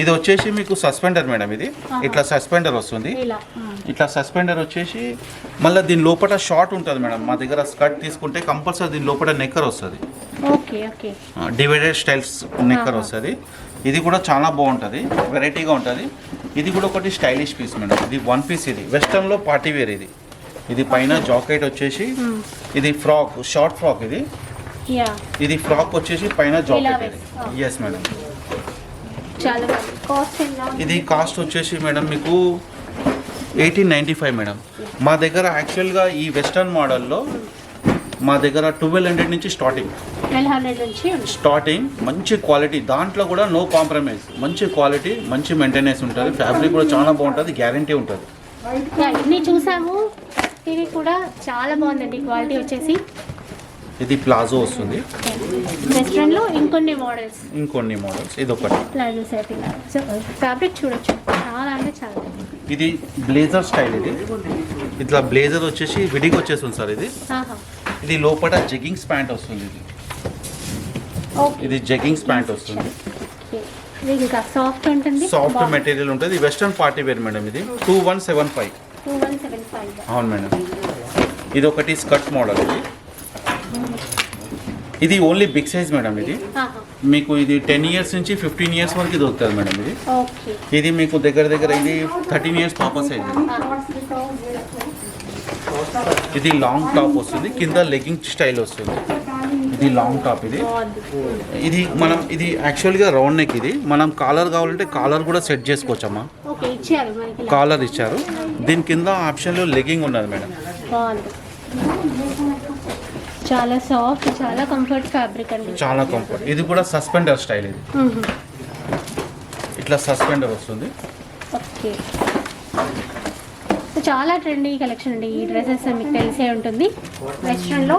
Speaker 2: ఇది వచ్చేసి మీకు సస్పెండర్ మేడం. ఇది ఇట్లా సస్పెండర్ వస్తుంది. ఇట్లా సస్పెండర్ వచ్చేసి మళ్ళీ దీని లోపల షార్ట్ ఉంటుంది మేడం. మా దగ్గర స్కర్ట్ తీసుకుంటే కంపల్సరీ దీని లోపల నెక్కర్ వస్తుంది. డివైడెడ్ స్టైల్స్ నెక్కర్ వస్తుంది. ఇది కూడా చాలా బాగుంటుంది, వెరైటీగా ఉంటుంది. ఇది కూడా ఒకటి స్టైలిష్ పీస్ మేడం. ఇది 1 పీస్. ఇది వెస్టర్న్లో పార్టీ వేర్. ఇది పైన జాకెట్ వచ్చేసి ఇది ఫ్రాక్, షార్ట్ ఫ్రాక్. ఇది ఫ్రాక్ వచ్చేసి పైన జాకెట్. Yes madam. ఇది కాస్ట్ వచ్చేసి మేడం మీకు 1895 మేడం. మా దగ్గర యాక్చువల్గా ఈ వెస్టర్న్ మోడల్లో మా దగ్గర 1200 నుంచి స్టార్టింగ్. మంచి క్వాలిటీ, దాంట్లో కూడా నో కాంప్రమైజ్. మంచి క్వాలిటీ, మంచి మెయింటెనెన్స్ ఉంటుంది. ఫ్యాబ్రిక్ కూడా చాలా బాగుంటుంది, గ్యారంటీ ఉంటుంది.
Speaker 1: ఇన్ని చూసాము. ఇది కూడా చాలా బాగుందండి క్వాలిటీ వచ్చేసి.
Speaker 2: ఇది ప్లాజో వస్తుంది.
Speaker 1: వెస్ట్రన్లో ఇంకొన్ని
Speaker 2: మోడల్స్ ఇది ఒకటి
Speaker 1: ప్లాజో సెట్టింగ్. సో ఫ్యాబ్రిక్ చూడొచ్చు, చాలా అంటే చాలా.
Speaker 2: ఇది బ్లేజర్ స్టైల్. ఇది ఇట్లా బ్లేజర్ వచ్చేసి విడిగా వచ్చేస్తుంది సార్. ఇది లోపల జెగ్గింగ్స్ ప్యాంట్ వస్తుంది. ఇది జెగ్గింగ్స్ ప్యాంట్ వస్తుంది.
Speaker 1: ఇంకా సాఫ్ట్ ఉంటుంది,
Speaker 2: సాఫ్ట్ మెటీరియల్ ఉంటుంది. Western party wear madam. ఇది 2175. అవును మేడం. ఇది ఒకటి స్కర్ట్ మోడల్. ఇది ఓన్లీ బిగ్ సైజ్ మేడం. ఇది మీకు ఇది 10 ఇయర్స్ నుంచి 15 ఇయర్స్ వరకు దొరుకుతుంది మేడం. ఇది మీకు దగ్గర ఇది 13 ఇయర్స్ పాప సైజ్. ఇది లాంగ్ టాప్ వస్తుంది, కింద లెగ్గింగ్ స్టైల్ వస్తుంది. ఇది లాంగ్ టాప్. ఇది యాక్చువల్గా రౌండ్ నెక్. ఇది మనం కాలర్ కావాలంటే కాలర్ కూడా సెట్ చేసుకోవచ్చమ్మా. కాలర్ ఇచ్చారు. దీని కింద ఆప్షన్లో లెగ్గింగ్ ఉన్నది మేడం.
Speaker 1: చాలా సాఫ్ట్, చాలా కంఫర్ట్ ఫ్యాబ్రిక్ అండి.
Speaker 2: చాలా కంఫర్ట్. ఇది కూడా సస్పెండర్ స్టైల్. ఇది ఇట్లా సస్పెండర్ వస్తుంది.
Speaker 1: ఓకే. చాలా ట్రెండీ కలెక్షన్ అండి ఈ డ్రెస్సెస్, మీకు తెలిసే ఉంటుంది. వెస్ట్రన్లో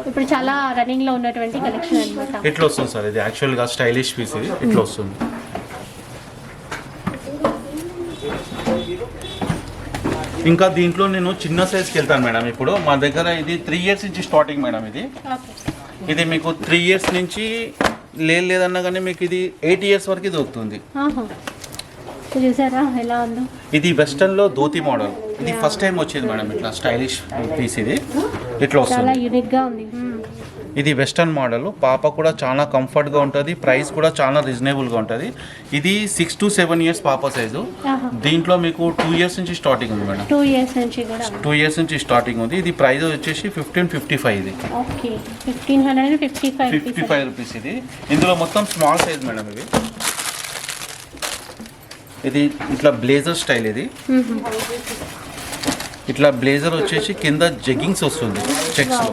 Speaker 1: ఇప్పుడు చాలా రన్నింగ్లో ఉన్నటువంటి కలెక్షన్ అనమాట.
Speaker 2: ఇట్లా వస్తుంది సార్, ఇది యాక్చువల్గా స్టైలిష్ పీస్, ఇది ఇట్లా వస్తుంది. ఇంకా దీంట్లో నేను చిన్న సైజ్కి వెళ్తాను మేడం. ఇప్పుడు మా దగ్గర ఇది 3 ఇయర్స్ నుంచి స్టార్టింగ్ మేడం. ఇది మీకు 3 ఇయర్స్ నుంచి లేదన్నా కానీ మీకు ఇది 8 ఇయర్స్ వరకు దొరుకుతుంది.
Speaker 1: చూసారా ఎలా ఉందో?
Speaker 2: ఇది వెస్టర్న్లో ధోతి మోడల్. ఇది ఫస్ట్ టైం వచ్చింది మేడం ఇట్లా స్టైలిష్ పీస్. ఇది ఇట్లా
Speaker 1: చాలా
Speaker 2: వస్తుంది.
Speaker 1: యూనిక్గా ఉంది.
Speaker 2: ఇది వెస్టర్న్ మోడల్. పాప కూడా చాలా కంఫర్ట్గా ఉంటుంది, ప్రైస్ కూడా చాలా రీజనబుల్గా ఉంటుంది. ఇది 6 to 7 ఇయర్స్ పాప సైజు. దీంట్లో మీకు 2 ఇయర్స్ నుంచి స్టార్టింగ్ ఉంది మేడం.
Speaker 1: 2 ఇయర్స్ నుంచి కూడా
Speaker 2: 2 ఇయర్స్ నుంచి స్టార్టింగ్ ఉంది. ఇది ప్రైస్ వచ్చేసి 1555. ఇది
Speaker 1: ఓకే 1555
Speaker 2: 55 రూపీస్. ఇది ఇందులో మొత్తం స్మాల్ సైజ్ మేడం. ఇది ఇట్లా బ్లేజర్ స్టైల్. ఇది ఇట్లా బ్లేజర్ వచ్చేసి కింద జెగ్గింగ్స్ వస్తుంది చెక్స్లో.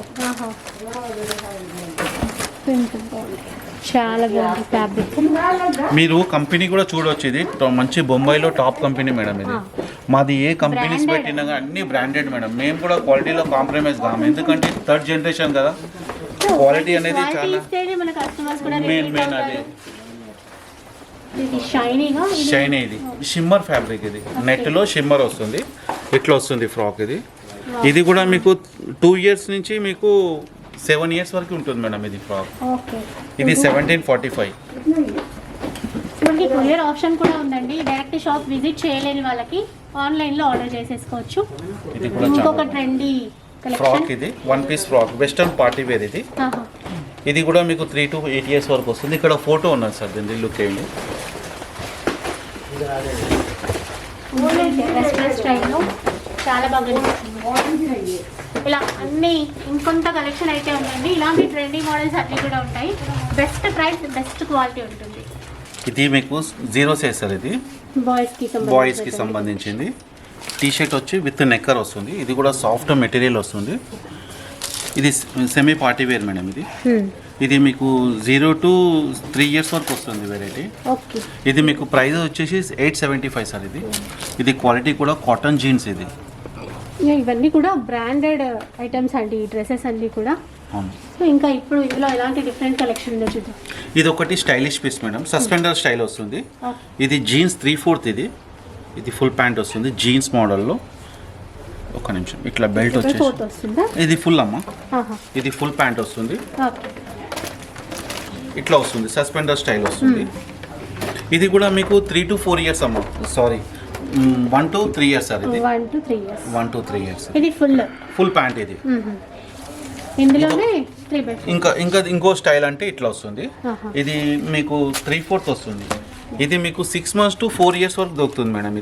Speaker 1: చాలా బాగుంది ఫ్యాబ్రిక్.
Speaker 2: మీరు కంపెనీ కూడా చూడవచ్చు. ఇది మంచి బొంబాయిలో టాప్ కంపెనీ మేడం. ఇది మాది ఏ కంపెనీస్ పెట్టినా అన్ని బ్రాండెడ్ మేడం. మేము కూడా క్వాలిటీలో కాంప్రమైజ్ కాము, ఎందుకంటే 3rd జనరేషన్ కదా. క్వాలిటీ అనేది చాలా మెయిన్. అది షైనీ. ఇది షిమ్మర్ ఫ్యాబ్రిక్. ఇది నెట్లో షిమ్మర్ వస్తుంది. ఇట్లా వస్తుంది ఫ్రాక్. ఇది కూడా మీకు 2 ఇయర్స్ నుంచి మీకు 7 ఇయర్స్ వరకు ఉంటుంది మేడం. ఇది ఫ్రాక్. ఇది 1745.
Speaker 1: మనకి కొరియర్ ఆప్షన్ కూడా ఉందండి. డైరెక్ట్ షాప్ విజిట్ చేయలేని వాళ్ళకి ఆన్లైన్లో ఆర్డర్ చేసేసుకోవచ్చు.
Speaker 2: ఇది కూడా
Speaker 1: ఇంకొక ట్రెండీ
Speaker 2: ఫ్రాక్. ఇది 1 piece frock, western party wear. ఇది కూడా మీకు 3 to 8 ఇయర్స్ వరకు వస్తుంది. ఇక్కడ ఫోటో ఉన్నది సార్, దీన్ని లుక్ చేయండి.
Speaker 1: స్టైల్లో చాలా బాగా ఇలా అన్ని ఇంకొంత కలెక్షన్ అయితే ఉందండి. ఇలాంటి ట్రెండీ మోడల్స్ అన్నీ కూడా ఉంటాయి. బెస్ట్ ప్రైస్, బెస్ట్ క్వాలిటీ ఉంటుంది.
Speaker 2: ఇది మీకు 0 సైజ్ సార్. ఇది బాయ్స్కి సంబంధించింది. టీ షర్ట్ వచ్చి విత్ నెక్కర్ వస్తుంది. ఇది కూడా సాఫ్ట్ మెటీరియల్ వస్తుంది. ఇది సెమీ పార్టీ వేర్ మేడం. ఇది మీకు 0 to 3 ఇయర్స్ వరకు వస్తుంది వెరైటీ. ఇది మీకు ప్రైస్ వచ్చేసి 875 సార్. ఇది క్వాలిటీ కూడా కాటన్ జీన్స్.
Speaker 1: ఇవన్నీ కూడా బ్రాండెడ్ ఐటమ్స్ అండి ఈ డ్రెస్సెస్ అన్నీ కూడా. సో ఇంకా ఇప్పుడు ఇందులో ఎలాంటి డిఫరెంట్ కలెక్షన్ ఉందో చూద్దాం.
Speaker 2: ఇది ఒకటి stylish piece madam, suspender style వస్తుంది. ఇది జీన్స్ 3/4. ఇది ఫుల్ ప్యాంట్ వస్తుంది జీన్స్ మోడల్లో. ఒక నిమిషం. ఇట్లా బెల్ట్ వచ్చేసి ఇది ఫుల్ అమ్మ. ఇది ఫుల్ ప్యాంట్ వస్తుంది. ఇట్లా వస్తుంది, సస్పెండర్ స్టైల్ వస్తుంది. ఇది కూడా మీకు 3 to 4 ఇయర్స్ అమ్మ. Sorry 1 to 3 years sir. ఇది
Speaker 1: 1 to 3 ఇయర్స్.
Speaker 2: 1 to 3 years.
Speaker 1: ఇది ఫుల్
Speaker 2: ప్యాంట్. ఇది
Speaker 1: ఇందులోనే
Speaker 2: ఇంకో స్టైల్ అంటే ఇట్లా వస్తుంది. ఇది మీకు 3/4 వస్తుంది. ఇది మీకు 6 months to 4 ఇయర్స్ వరకు దొరుకుతుంది మేడం.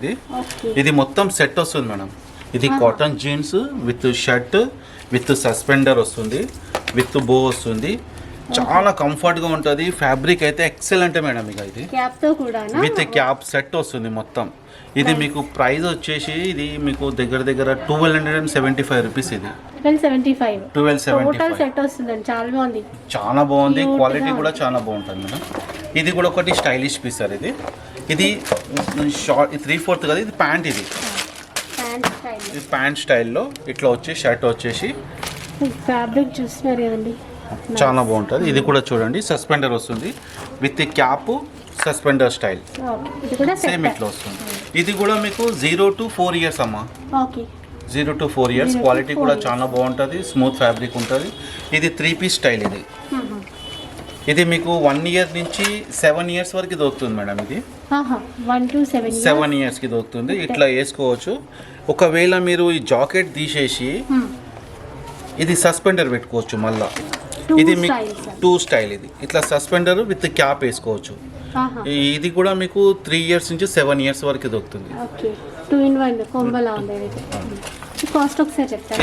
Speaker 2: ఇది మొత్తం సెట్ వస్తుంది మేడం. ఇది cotton jeans with shirt with suspender వస్తుంది, విత్ బో వస్తుంది. చాలా కంఫర్ట్గా ఉంటుంది. ఫ్యాబ్రిక్ అయితే ఎక్సలెంట్ మేడం. ఇక ఇది విత్ క్యాప్ సెట్ వస్తుంది మొత్తం. ఇది మీకు ప్రైస్ వచ్చేసి ఇది మీకు దగ్గర 1275 రూపీస్. ఇది 1275. చాలా బాగుంది. క్వాలిటీ కూడా చాలా బాగుంటుంది మేడం. ఇది కూడా ఒకటి స్టైలిష్ పీస్ సార్. ఇది షార్ట్ 3/4 కదా. ఇది ప్యాంట్. ఇది ప్యాంట్ స్టైల్లో ఇట్లా వచ్చి షర్ట్ వచ్చేసి
Speaker 1: ఫ్యాబ్రిక్ చూస్తున్నారు కదండి,
Speaker 2: చాలా బాగుంటుంది. ఇది కూడా చూడండి, సస్పెండర్ వస్తుంది with cap, suspender style same ఇట్లా వస్తుంది. ఇది కూడా మీకు 0 to 4 ఇయర్స్ అమ్మా. 0 to 4 ఇయర్స్. క్వాలిటీ కూడా చాలా బాగుంటుంది, స్మూత్ ఫ్యాబ్రిక్ ఉంటుంది. ఇది 3 పీస్ స్టైల్. ఇది మీకు 1 ఇయర్ నుంచి 7 ఇయర్స్ వరకు దొరుకుతుంది మేడం. ఇది 7 ఇయర్స్కి దొరుకుతుంది. ఇట్లా వేసుకోవచ్చు. ఒకవేళ మీరు ఈ జాకెట్ తీసేసి ఇది సస్పెండర్ పెట్టుకోవచ్చు మళ్ళా. ఇది మీకు 2 స్టైల్. ఇది ఇట్లా సస్పెండర్ విత్ క్యాప్ వేసుకోవచ్చు. ఇది కూడా మీకు 3 ఇయర్స్ నుంచి 7 ఇయర్స్ వరకు దొరుకుతుంది.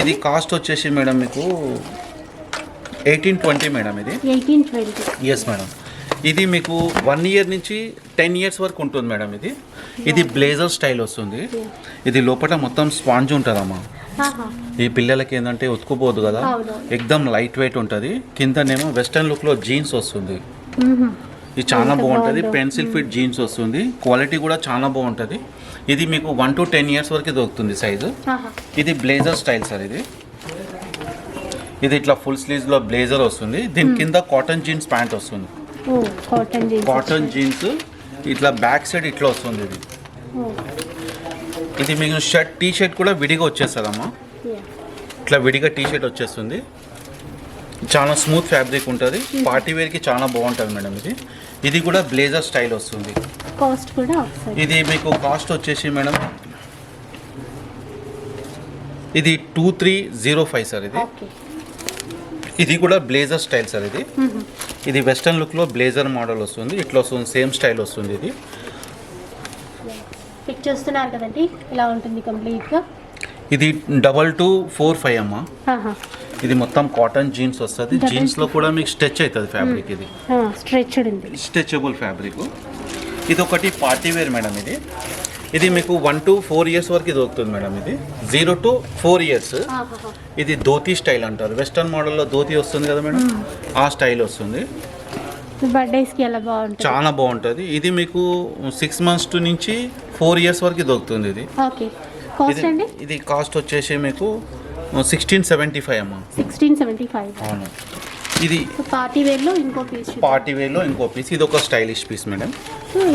Speaker 2: ఇది కాస్ట్ వచ్చేసి మేడం మీకు 1820 మేడం. ఇది
Speaker 1: 1820.
Speaker 2: Yes madam. ఇది మీకు 1 ఇయర్ నుంచి 10 ఇయర్స్ వరకు ఉంటుంది మేడం. ఇది బ్లేజర్ స్టైల్ వస్తుంది. ఇది లోపల మొత్తం స్పాంజ్ ఉంటుందమ్మా. ఈ పిల్లలకి ఏంటంటే ఉతుకుపోదు కదా, ఎక్దమ్ లైట్ వెయిట్ ఉంటుంది. కిందనేమో వెస్టర్న్ లుక్లో జీన్స్ వస్తుంది. ఇది చాలా
Speaker 1: ఎంత
Speaker 2: బాగుంటుంది.
Speaker 1: బాగుందో.
Speaker 2: పెన్సిల్ ఫిట్ జీన్స్ వస్తుంది. క్వాలిటీ కూడా చాలా బాగుంటుంది. ఇది మీకు 1 to 10 years వరకు దొరుకుతుంది సైజు.
Speaker 1: ఆహా.
Speaker 2: ఇది బ్లేజర్ స్టైల్ సార్. ఇది ఇట్లా ఫుల్ స్లీవ్స్ లో బ్లేజర్ వస్తుంది. దీని కింద కాటన్ జీన్స్ ప్యాంట్ వస్తుంది.
Speaker 1: ఓ కాటన్ జీన్స్.
Speaker 2: కాటన్ జీన్స్ ఇట్లా బ్యాక్ సైడ్ ఇట్లా వస్తుంది. ఇది మీకు టీ షర్ట్ కూడా విడిగా వచ్చేస్తుందమ్మా. ఇట్లా విడిగా టీ షర్ట్ వచ్చేస్తుంది. చాలా స్మూత్ ఫ్యాబ్రిక్ ఉంటుంది. పార్టీ వేర్కి చాలా బాగుంటుంది మేడం. ఇది కూడా బ్లేజర్ స్టైల్ వస్తుంది.
Speaker 1: కాస్ట్ కూడా ఒకసారి.
Speaker 2: ఇది మీకు కాస్ట్ వచ్చేసి మేడం ఇది 2305 సార్.
Speaker 1: ఓకే.
Speaker 2: ఇది కూడా బ్లేజర్ స్టైల్ సార్. ఇది వెస్టర్న్ లుక్లో బ్లేజర్ మోడల్ వస్తుంది. ఇట్లా వస్తుంది, సేమ్ స్టైల్ వస్తుంది. ఇది
Speaker 1: పిక్ చూస్తున్నారు కదండి, ఇలా ఉంటుంది కంప్లీట్గా.
Speaker 2: ఇది 2245 అమ్మా. ఇది మొత్తం కాటన్ జీన్స్ వస్తుంది. జీన్స్లో కూడా మీకు స్ట్రెచ్ అవుతుంది ఫ్యాబ్రిక్. ఇది
Speaker 1: స్ట్రెచ్డ్ ఉంది,
Speaker 2: స్ట్రెచబుల్ ఫ్యాబ్రిక్. ఇది ఒకటి పార్టీ వేర్ మేడం. ఇది మీకు 1 to 4 years వరకు దొరుకుతుంది మేడం. ఇది 0 to 4 years. ఇది ధోతి స్టైల్ అంటారు. వెస్టర్న్ మోడల్లో ధోతి వస్తుంది కదా మేడం, ఆ స్టైల్ వస్తుంది.
Speaker 1: బర్త్డేస్కి అలా బాగుంటుంది,
Speaker 2: చాలా బాగుంటుంది. ఇది మీకు 6 months to నుంచి 4 years వరకు దొరుకుతుంది. ఇది
Speaker 1: ఓకే. కాస్ట్ అండి?
Speaker 2: ఇది కాస్ట్ వచ్చేసి మీకు 1675 అమ్మా.
Speaker 1: 1675.
Speaker 2: అవును. ఇది
Speaker 1: పార్టీ వేర్లో ఇంకో పీస్.
Speaker 2: పార్టీ వేర్లో ఇంకో పీస్. ఇది ఒక స్టైలిష్ పీస్ మేడం.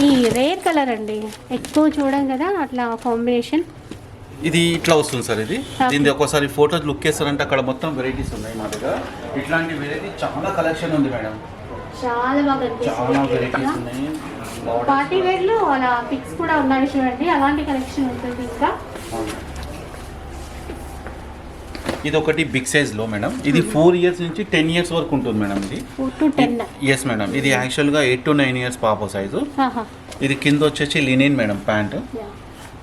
Speaker 1: ఈ రేర్ కలర్ అండి, ఎక్కువ చూడం కదా అట్లా కాంబినేషన్.
Speaker 2: ఇది ఇట్లా వస్తుంది సార్. దీని ఒకసారి ఫోటోస్ లుక్ చేస్తారంటే అక్కడ మొత్తం వెరైటీస్ ఉన్నాయి మా దగ్గర. ఇట్లాంటి వెరైటీ చాలా కలెక్షన్ ఉంది మేడం.
Speaker 1: చాలా బాగా
Speaker 2: చాలా వెరైటీస్ ఉన్నాయి.
Speaker 1: పార్టీ వేర్ లో అలా పిక్స్ కూడా ఉన్నాయి చూడండి, అలాంటి కలెక్షన్ ఉంటుంది. ఇంకా
Speaker 2: ఇది ఒకటి బిగ్ సైజ్ లో మేడం. ఇది 4 years నుంచి 10 years వరకు ఉంటుంది మేడం. ఇది
Speaker 1: 4 to 10.
Speaker 2: Yes madam. ఇది యాక్చువల్గా 8 to 9 years పాప సైజు. ఇది కింద వచ్చేసి లినిన్ మేడం ప్యాంట్.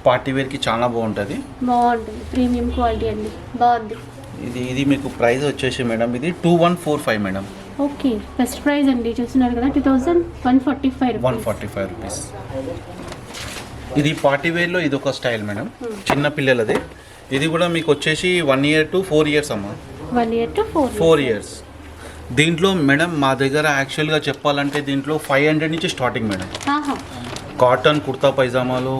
Speaker 2: పార్టీ వేర్కి చాలా బాగుంటుంది.
Speaker 1: బాగుంటుంది, ప్రీమియం క్వాలిటీ అండి, బాగుంది.
Speaker 2: ఇది మీకు ప్రైస్ వచ్చేసి మేడం ఇది 2145 మేడం.
Speaker 1: ఓకే. బెస్ట్ ప్రైస్ అండి, చూస్తున్నారు కదా, 2145
Speaker 2: 145 రూపీస్. ఇది పార్టీ వేర్లో ఇది ఒక స్టైల్ మేడం, చిన్న పిల్లలది. ఇది కూడా మీకు వచ్చేసి 1 year to 4 years అమ్మా.
Speaker 1: 1 year to
Speaker 2: 4 years. దీంట్లో మేడం మా దగ్గర యాక్చువల్గా చెప్పాలంటే దీంట్లో 500 నుంచి స్టార్టింగ్ మేడం. కాటన్ కుర్తా పైజామాలు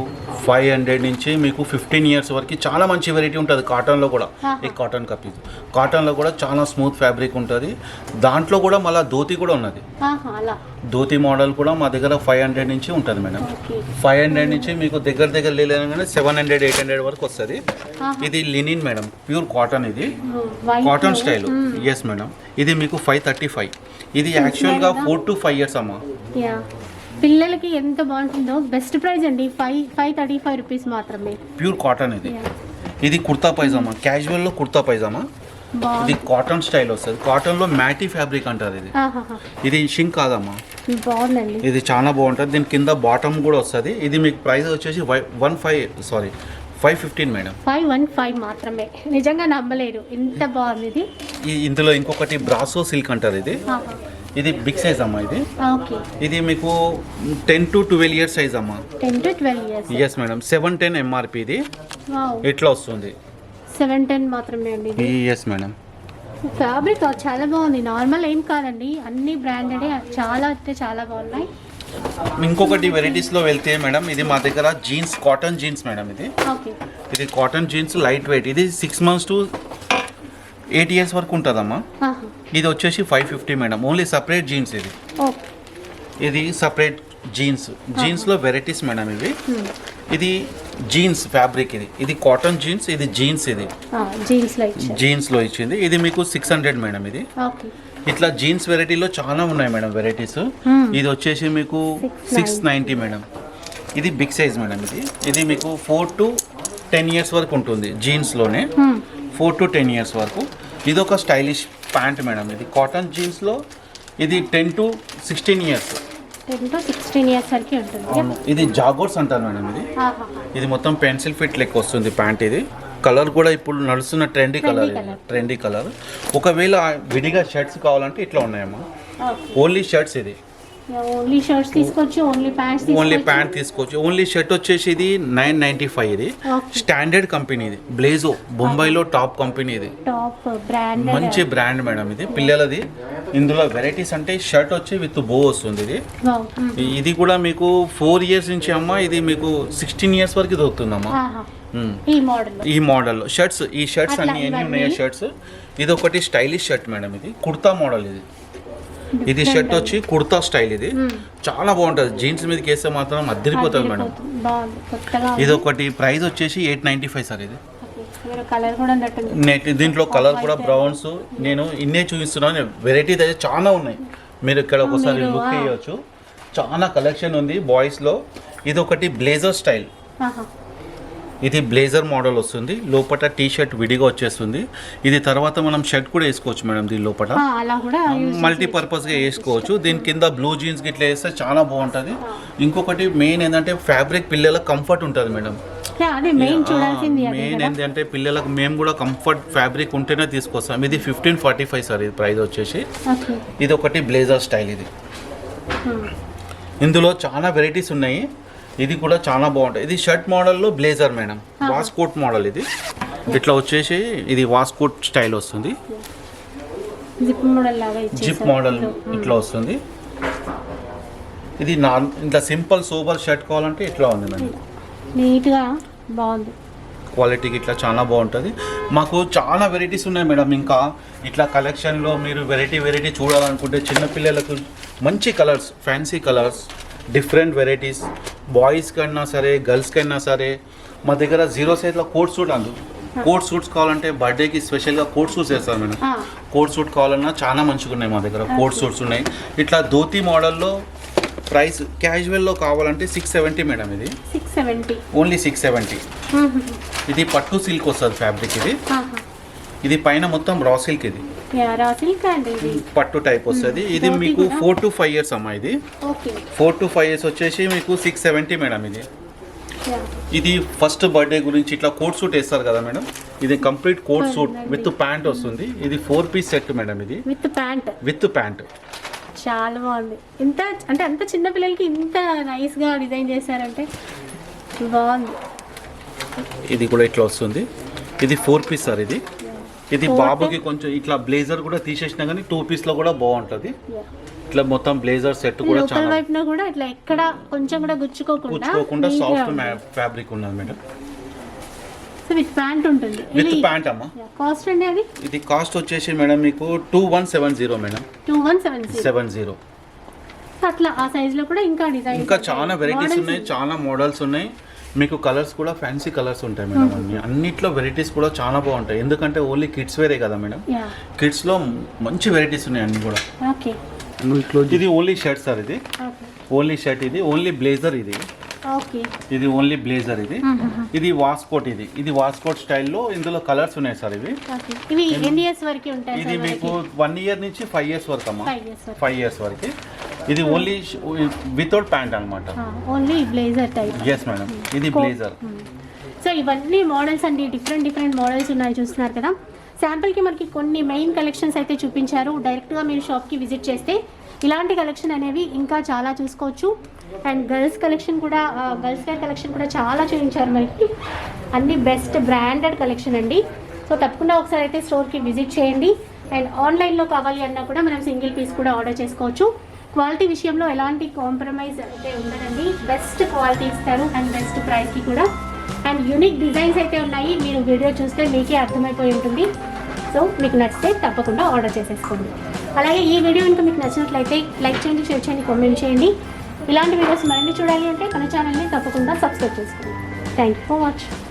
Speaker 2: 500 నుంచి మీకు 15 years వరకు చాలా మంచి వెరైటీ ఉంటుంది. కాటన్లో కూడా ఈ కాటన్ కపీస్, కాటన్లో కూడా చాలా స్మూత్ ఫ్యాబ్రిక్ ఉంటుంది. దాంట్లో కూడా మళ్ళీ ధోతి కూడా ఉన్నది. ధోతి మోడల్ కూడా మా దగ్గర 500 నుంచి ఉంటుంది మేడం. 500 నుంచి మీకు దగ్గర లేదనగానే 700-800 వరకు వస్తుంది. ఇది లినిన్ మేడం, ప్యూర్ కాటన్. ఇది కాటన్ స్టైల్. Yes madam. ఇది మీకు 535. ఇది యాక్చువల్గా 4 to 5 years అమ్మా.
Speaker 1: పిల్లలకి ఎంత బాగుంటుందో. బెస్ట్ ప్రైస్ అండి, 535 రూపీస్ మాత్రమే.
Speaker 2: Pure cotton. ఇది కుర్తా పైజామా, క్యాజువల్లో కుర్తా పైజామా. ఇది కాటన్ స్టైల్ వస్తుంది. కాటన్లో మ్యాటీ ఫ్యాబ్రిక్ అంటారు. ఇది షింక్ కాదమ్మా,
Speaker 1: బాగుందండి.
Speaker 2: ఇది చాలా బాగుంటుంది. దీని కింద బాటమ్ కూడా వస్తుంది. ఇది మీకు ప్రైస్ వచ్చేసి 515 మేడం.
Speaker 1: 515 మాత్రమే. నిజంగా నమ్మలేరు, ఇంత బాగుంది.
Speaker 2: ఇందులో ఇంకొకటి బ్రాసో సిల్క్ అంటారు. ఇది బిగ్ సైజ్ అమ్మా. ఇది మీకు 10 to 12 years సైజ్ అమ్మా.
Speaker 1: 10 to 12 years.
Speaker 2: Yes madam. 710 MRP. ఇది ఇట్లా వస్తుంది.
Speaker 1: 710 మాత్రమే అండి.
Speaker 2: Yes madam.
Speaker 1: ఫ్యాబ్రిక్ చాలా బాగుంది, నార్మల్ ఏం కాదండి, అన్ని బ్రాండెడే. చాలా అంటే చాలా బాగున్నాయి.
Speaker 2: ఇంకొకటి వెరైటీస్లో వెళ్తే మేడం, ఇది మా దగ్గర జీన్స్, కాటన్ జీన్స్ మేడం. ఇది కాటన్ జీన్స్ లైట్ వెయిట్. ఇది 6 months to 8 years వరకు ఉంటుందమ్మా. ఇది వచ్చేసి 550 మేడం. Only separate jeans. ఇది సపరేట్ జీన్స్లో వెరైటీస్ మేడం. ఇది జీన్స్ ఫ్యాబ్రిక్. ఇది కాటన్ జీన్స్, ఇది జీన్స్. ఇది జీన్స్లో ఇచ్చింది. ఇది మీకు 600 మేడం. ఇది ఇట్లా జీన్స్ వెరైటీలో చాలా ఉన్నాయి మేడం వెరైటీస్. ఇది వచ్చేసి మీకు 690 మేడం. ఇది బిగ్ సైజ్ మేడం. ఇది మీకు 4 to 10 years వరకు ఉంటుంది జీన్స్లోనే. 4 to 10 years వరకు. ఇది ఒక స్టైలిష్ ప్యాంట్ మేడం. ఇది కాటన్ జీన్స్లో. ఇది 10 to 16 years.
Speaker 1: 10 to 16 years వరకు ఉంటుంది.
Speaker 2: ఇది జాగోర్స్ అంటారు మేడం. ఇది మొత్తం పెన్సిల్ ఫిట్ లెక్క వస్తుంది ప్యాంట్. ఇది కలర్ కూడా ఇప్పుడు నడుస్తున్న ట్రెండీ కలర్. ఒకవేళ విడిగా షర్ట్స్ కావాలంటే ఇట్లా ఉన్నాయమ్మా. Only shirts. ఇది
Speaker 1: ఓన్లీ షర్ట్స్ తీసుకోవచ్చు, ఓన్లీ ప్యాంట్స్
Speaker 2: ఓన్లీ ప్యాంట్ తీసుకోవచ్చు. ఓన్లీ షర్ట్ వచ్చేసి ఇది 995. ఇది స్టాండర్డ్ కంపెనీ, ఇది బ్లేజో, బొంబాయిలో టాప్ కంపెనీ, ఇది
Speaker 1: టాప్ బ్రాండ్,
Speaker 2: మంచి బ్రాండ్ మేడం. ఇది పిల్లలది. ఇందులో వెరైటీస్ అంటే షర్ట్ వచ్చి విత్ బో వస్తుంది. ఇది ఇది కూడా మీకు 4 ఇయర్స్ నుంచి అమ్మా, ఇది మీకు 16 ఇయర్స్ వరకు దొరుకుతుందమ్మా ఈ మోడల్లో షర్ట్స్. ఈ షర్ట్స్ అన్ని ఎన్ని ఉన్నాయి షర్ట్స్. ఇది ఒకటి స్టైలిష్ షర్ట్ మేడం, ఇది కుర్తా మోడల్. ఇది షర్ట్ వచ్చి కుర్తా స్టైల్. ఇది చాలా బాగుంటుంది, జీన్స్ మీదకి వేస్తే మాత్రం అద్దరిపోతుంది మేడం. ఇది ఒకటి ప్రైస్ వచ్చేసి 895 సార్. ఇది దీంట్లో కలర్ కూడా బ్రౌన్స్. నేను ఇన్నే చూపిస్తున్నాను, వెరైటీ అయితే చాలా ఉన్నాయి. మీరు ఇక్కడ ఒకసారి లుక్ వేయవచ్చు, చాలా కలెక్షన్ ఉంది బాయ్స్లో. ఇది ఒకటి బ్లేజర్ స్టైల్. ఇది బ్లేజర్ మోడల్ వస్తుంది, లోపల టీ షర్ట్ విడిగా వచ్చేస్తుంది. ఇది తర్వాత మనం షర్ట్ కూడా వేసుకోవచ్చు మేడం, దీని లోపల మల్టీపర్పస్గా వేసుకోవచ్చు. దీని కింద బ్లూ జీన్స్ గిట్లా వేస్తే చాలా బాగుంటుంది. ఇంకొకటి మెయిన్ ఏంటంటే ఫ్యాబ్రిక్ పిల్లలకు కంఫర్ట్ ఉంటుంది మేడం. మెయిన్ ఏంటంటే పిల్లలకు మేము కూడా కంఫర్ట్ ఫ్యాబ్రిక్ ఉంటేనే తీసుకొస్తాం. ఇది 1545 సార్. ఇది ప్రైస్ వచ్చేసి. ఇది ఒకటి బ్లేజర్ స్టైల్. ఇది ఇందులో చాలా వెరైటీస్ ఉన్నాయి. ఇది కూడా చాలా బాగుంటుంది. ఇది షర్ట్ మోడల్లో బ్లేజర్ మేడం, వాస్కోట్ మోడల్. ఇది ఇట్లా వచ్చేసి ఇది వాస్కోట్ స్టైల్ వస్తుంది, జిప్ మోడల్ ఇట్లా వస్తుంది. ఇది ఇంత సింపుల్ సోబర్ షర్ట్ కావాలంటే ఇట్లా ఉంది మేడం,
Speaker 1: నీట్గా బాగుంది.
Speaker 2: క్వాలిటీకి ఇట్లా చాలా బాగుంటుంది. మాకు చాలా వెరైటీస్ ఉన్నాయి మేడం. ఇంకా ఇట్లా కలెక్షన్లో మీరు వెరైటీ చూడాలనుకుంటే చిన్నపిల్లలకు మంచి colours, fancy colours, different varieties, boys కన్నా సరే గర్ల్స్ కన్నా సరే మా దగ్గర 0 సైజ్లో కోట్ సూట్ కోట్ సూట్స్ కావాలంటే బర్త్డేకి స్పెషల్గా కోట్ సూట్స్ వేస్తారు మేడం. కోట్ సూట్ కావాలన్నా చాలా మంచిగా ఉన్నాయి మా దగ్గర. కోట్ సూట్స్ ఉన్నాయి. ఇట్లా ధోతి మోడల్లో ప్రైస్ క్యాజువల్లో కావాలంటే 670 మేడం. ఇది
Speaker 1: 670,
Speaker 2: ఓన్లీ 670. ఇది పట్టు సిల్క్ వస్తుంది ఫ్యాబ్రిక్. ఇది పైన మొత్తం రా సిల్క్. ఇది పట్టు టైప్ వస్తుంది. ఇది మీకు 4 to 5 ఇయర్స్ అమ్మా. ఇది 4 to 5 ఇయర్స్ వచ్చేసి మీకు 670 మేడం. ఇది ఫస్ట్ బర్త్డే గురించి ఇట్లా కోట్ సూట్ వేస్తారు కదా మేడం. ఇది complete coat suit with pant వస్తుంది. ఇది 4 పీస్ సెట్ మేడం. ఇది విత్ ప్యాంట్
Speaker 1: చాలా బాగుంది. ఇంత అంటే అంత చిన్న పిల్లలకి ఇంత నైస్ గా డిజైన్ చేశారంటే బాగుంది.
Speaker 2: ఇది కూడా ఇట్లా వస్తుంది. ఇది 4 పీస్ సార్. ఇది బాబుకి కొంచెం ఇట్లా బ్లేజర్ కూడా తీసేసినా కానీ 2 పీస్ లో కూడా బాగుంటది. ఇట్లా మొత్తం బ్లేజర్ సెట్ కూడా చాలా
Speaker 1: వైపున కూడా ఇట్లా ఎక్కడ కొంచెం కూడా గుచ్చుకోకుండా
Speaker 2: సాఫ్ట్ ఫ్యాబ్రిక్ ఉన్నది మేడం.
Speaker 1: సో విత్ ప్యాంట్ ఉంటుంది.
Speaker 2: విత్ ప్యాంట్ అమ్మా.
Speaker 1: కాస్ట్ అండి అది?
Speaker 2: ఇది కాస్ట్ వచ్చేసి మేడం మీకు 2170 మేడం. 2170.
Speaker 1: అట్లా ఆ సైజ్ లో కూడా ఇంకా డిజైన్,
Speaker 2: ఇంకా చాలా వెరైటీస్ ఉన్నాయి, చాలా మోడల్స్ ఉన్నాయి. మీకు కలర్స్ కూడా ఫ్యాన్సీ కలర్స్ ఉంటాయి మేడం. అన్నిట్లో వెరైటీస్ కూడా చాలా బాగుంటాయి. ఎందుకంటే ఓన్లీ కిడ్స్ వేరే కదా మేడం. కిడ్స్ లో మంచి వెరైటీస్ ఉన్నాయి అన్ని కూడా. ఇది ఓన్లీ షర్ట్ సార్. ఇది ఓన్లీ షర్ట్. ఇది ఓన్లీ బ్లేజర్. ఇది ఓన్లీ బ్లేజర్. ఇది వాస్కోట్. ఇది వాస్కోట్ స్టైల్లో ఇందులో కలర్స్ ఉన్నాయి సార్. ఇది మీకు 1 ఇయర్ నుంచి 5 ఇయర్స్ వరకు అమ్మా. 5 ఇయర్స్ వరకు. ఇది ఓన్లీ వితౌట్ ప్యాంట్ అనమాట.
Speaker 1: Only blazer type.
Speaker 2: Yes madam, ఇది బ్లేజర్.
Speaker 1: సో ఇవన్నీ మోడల్స్ అండి, డిఫరెంట్ మోడల్స్ ఉన్నాయి చూస్తున్నారు కదా. శాంపుల్కి మనకి కొన్ని మెయిన్ కలెక్షన్స్ అయితే చూపించారు. డైరెక్ట్గా మీరు షాప్కి విజిట్ చేస్తే ఇలాంటి కలెక్షన్ అనేవి ఇంకా చాలా చూసుకోవచ్చు. అండ్ గర్ల్స్ కలెక్షన్ కూడా, గర్ల్స్ వేర్ కలెక్షన్ కూడా చాలా చూపించారు మనకి. అన్ని బెస్ట్ బ్రాండెడ్ కలెక్షన్ అండి. సో తప్పకుండా ఒకసారి అయితే స్టోర్కి విజిట్ చేయండి. అండ్ ఆన్లైన్లో కావాలి అన్నా కూడా మనం సింగిల్ పీస్ కూడా ఆర్డర్ చేసుకోవచ్చు. క్వాలిటీ విషయంలో ఎలాంటి కాంప్రమైజ్ అయితే ఉండదండి. బెస్ట్ క్వాలిటీ ఇస్తారు అండ్ బెస్ట్ ప్రైస్కి కూడా. అండ్ యూనిక్ డిజైన్స్ అయితే ఉన్నాయి. మీరు వీడియో చూస్తే మీకే అర్థమైపోయి ఉంటుంది. సో మీకు నచ్చితే తప్పకుండా ఆర్డర్ చేసేసుకోండి. అలాగే ఈ వీడియో ఇంకా మీకు నచ్చినట్లయితే లైక్ చేయండి, షేర్ చేయండి, కామెంట్ చేయండి. ఇలాంటి వీడియోస్ మరిన్ని చూడాలి అంటే మన ఛానల్ని తప్పకుండా సబ్స్క్రైబ్ చేసుకోండి. Thank you for watching.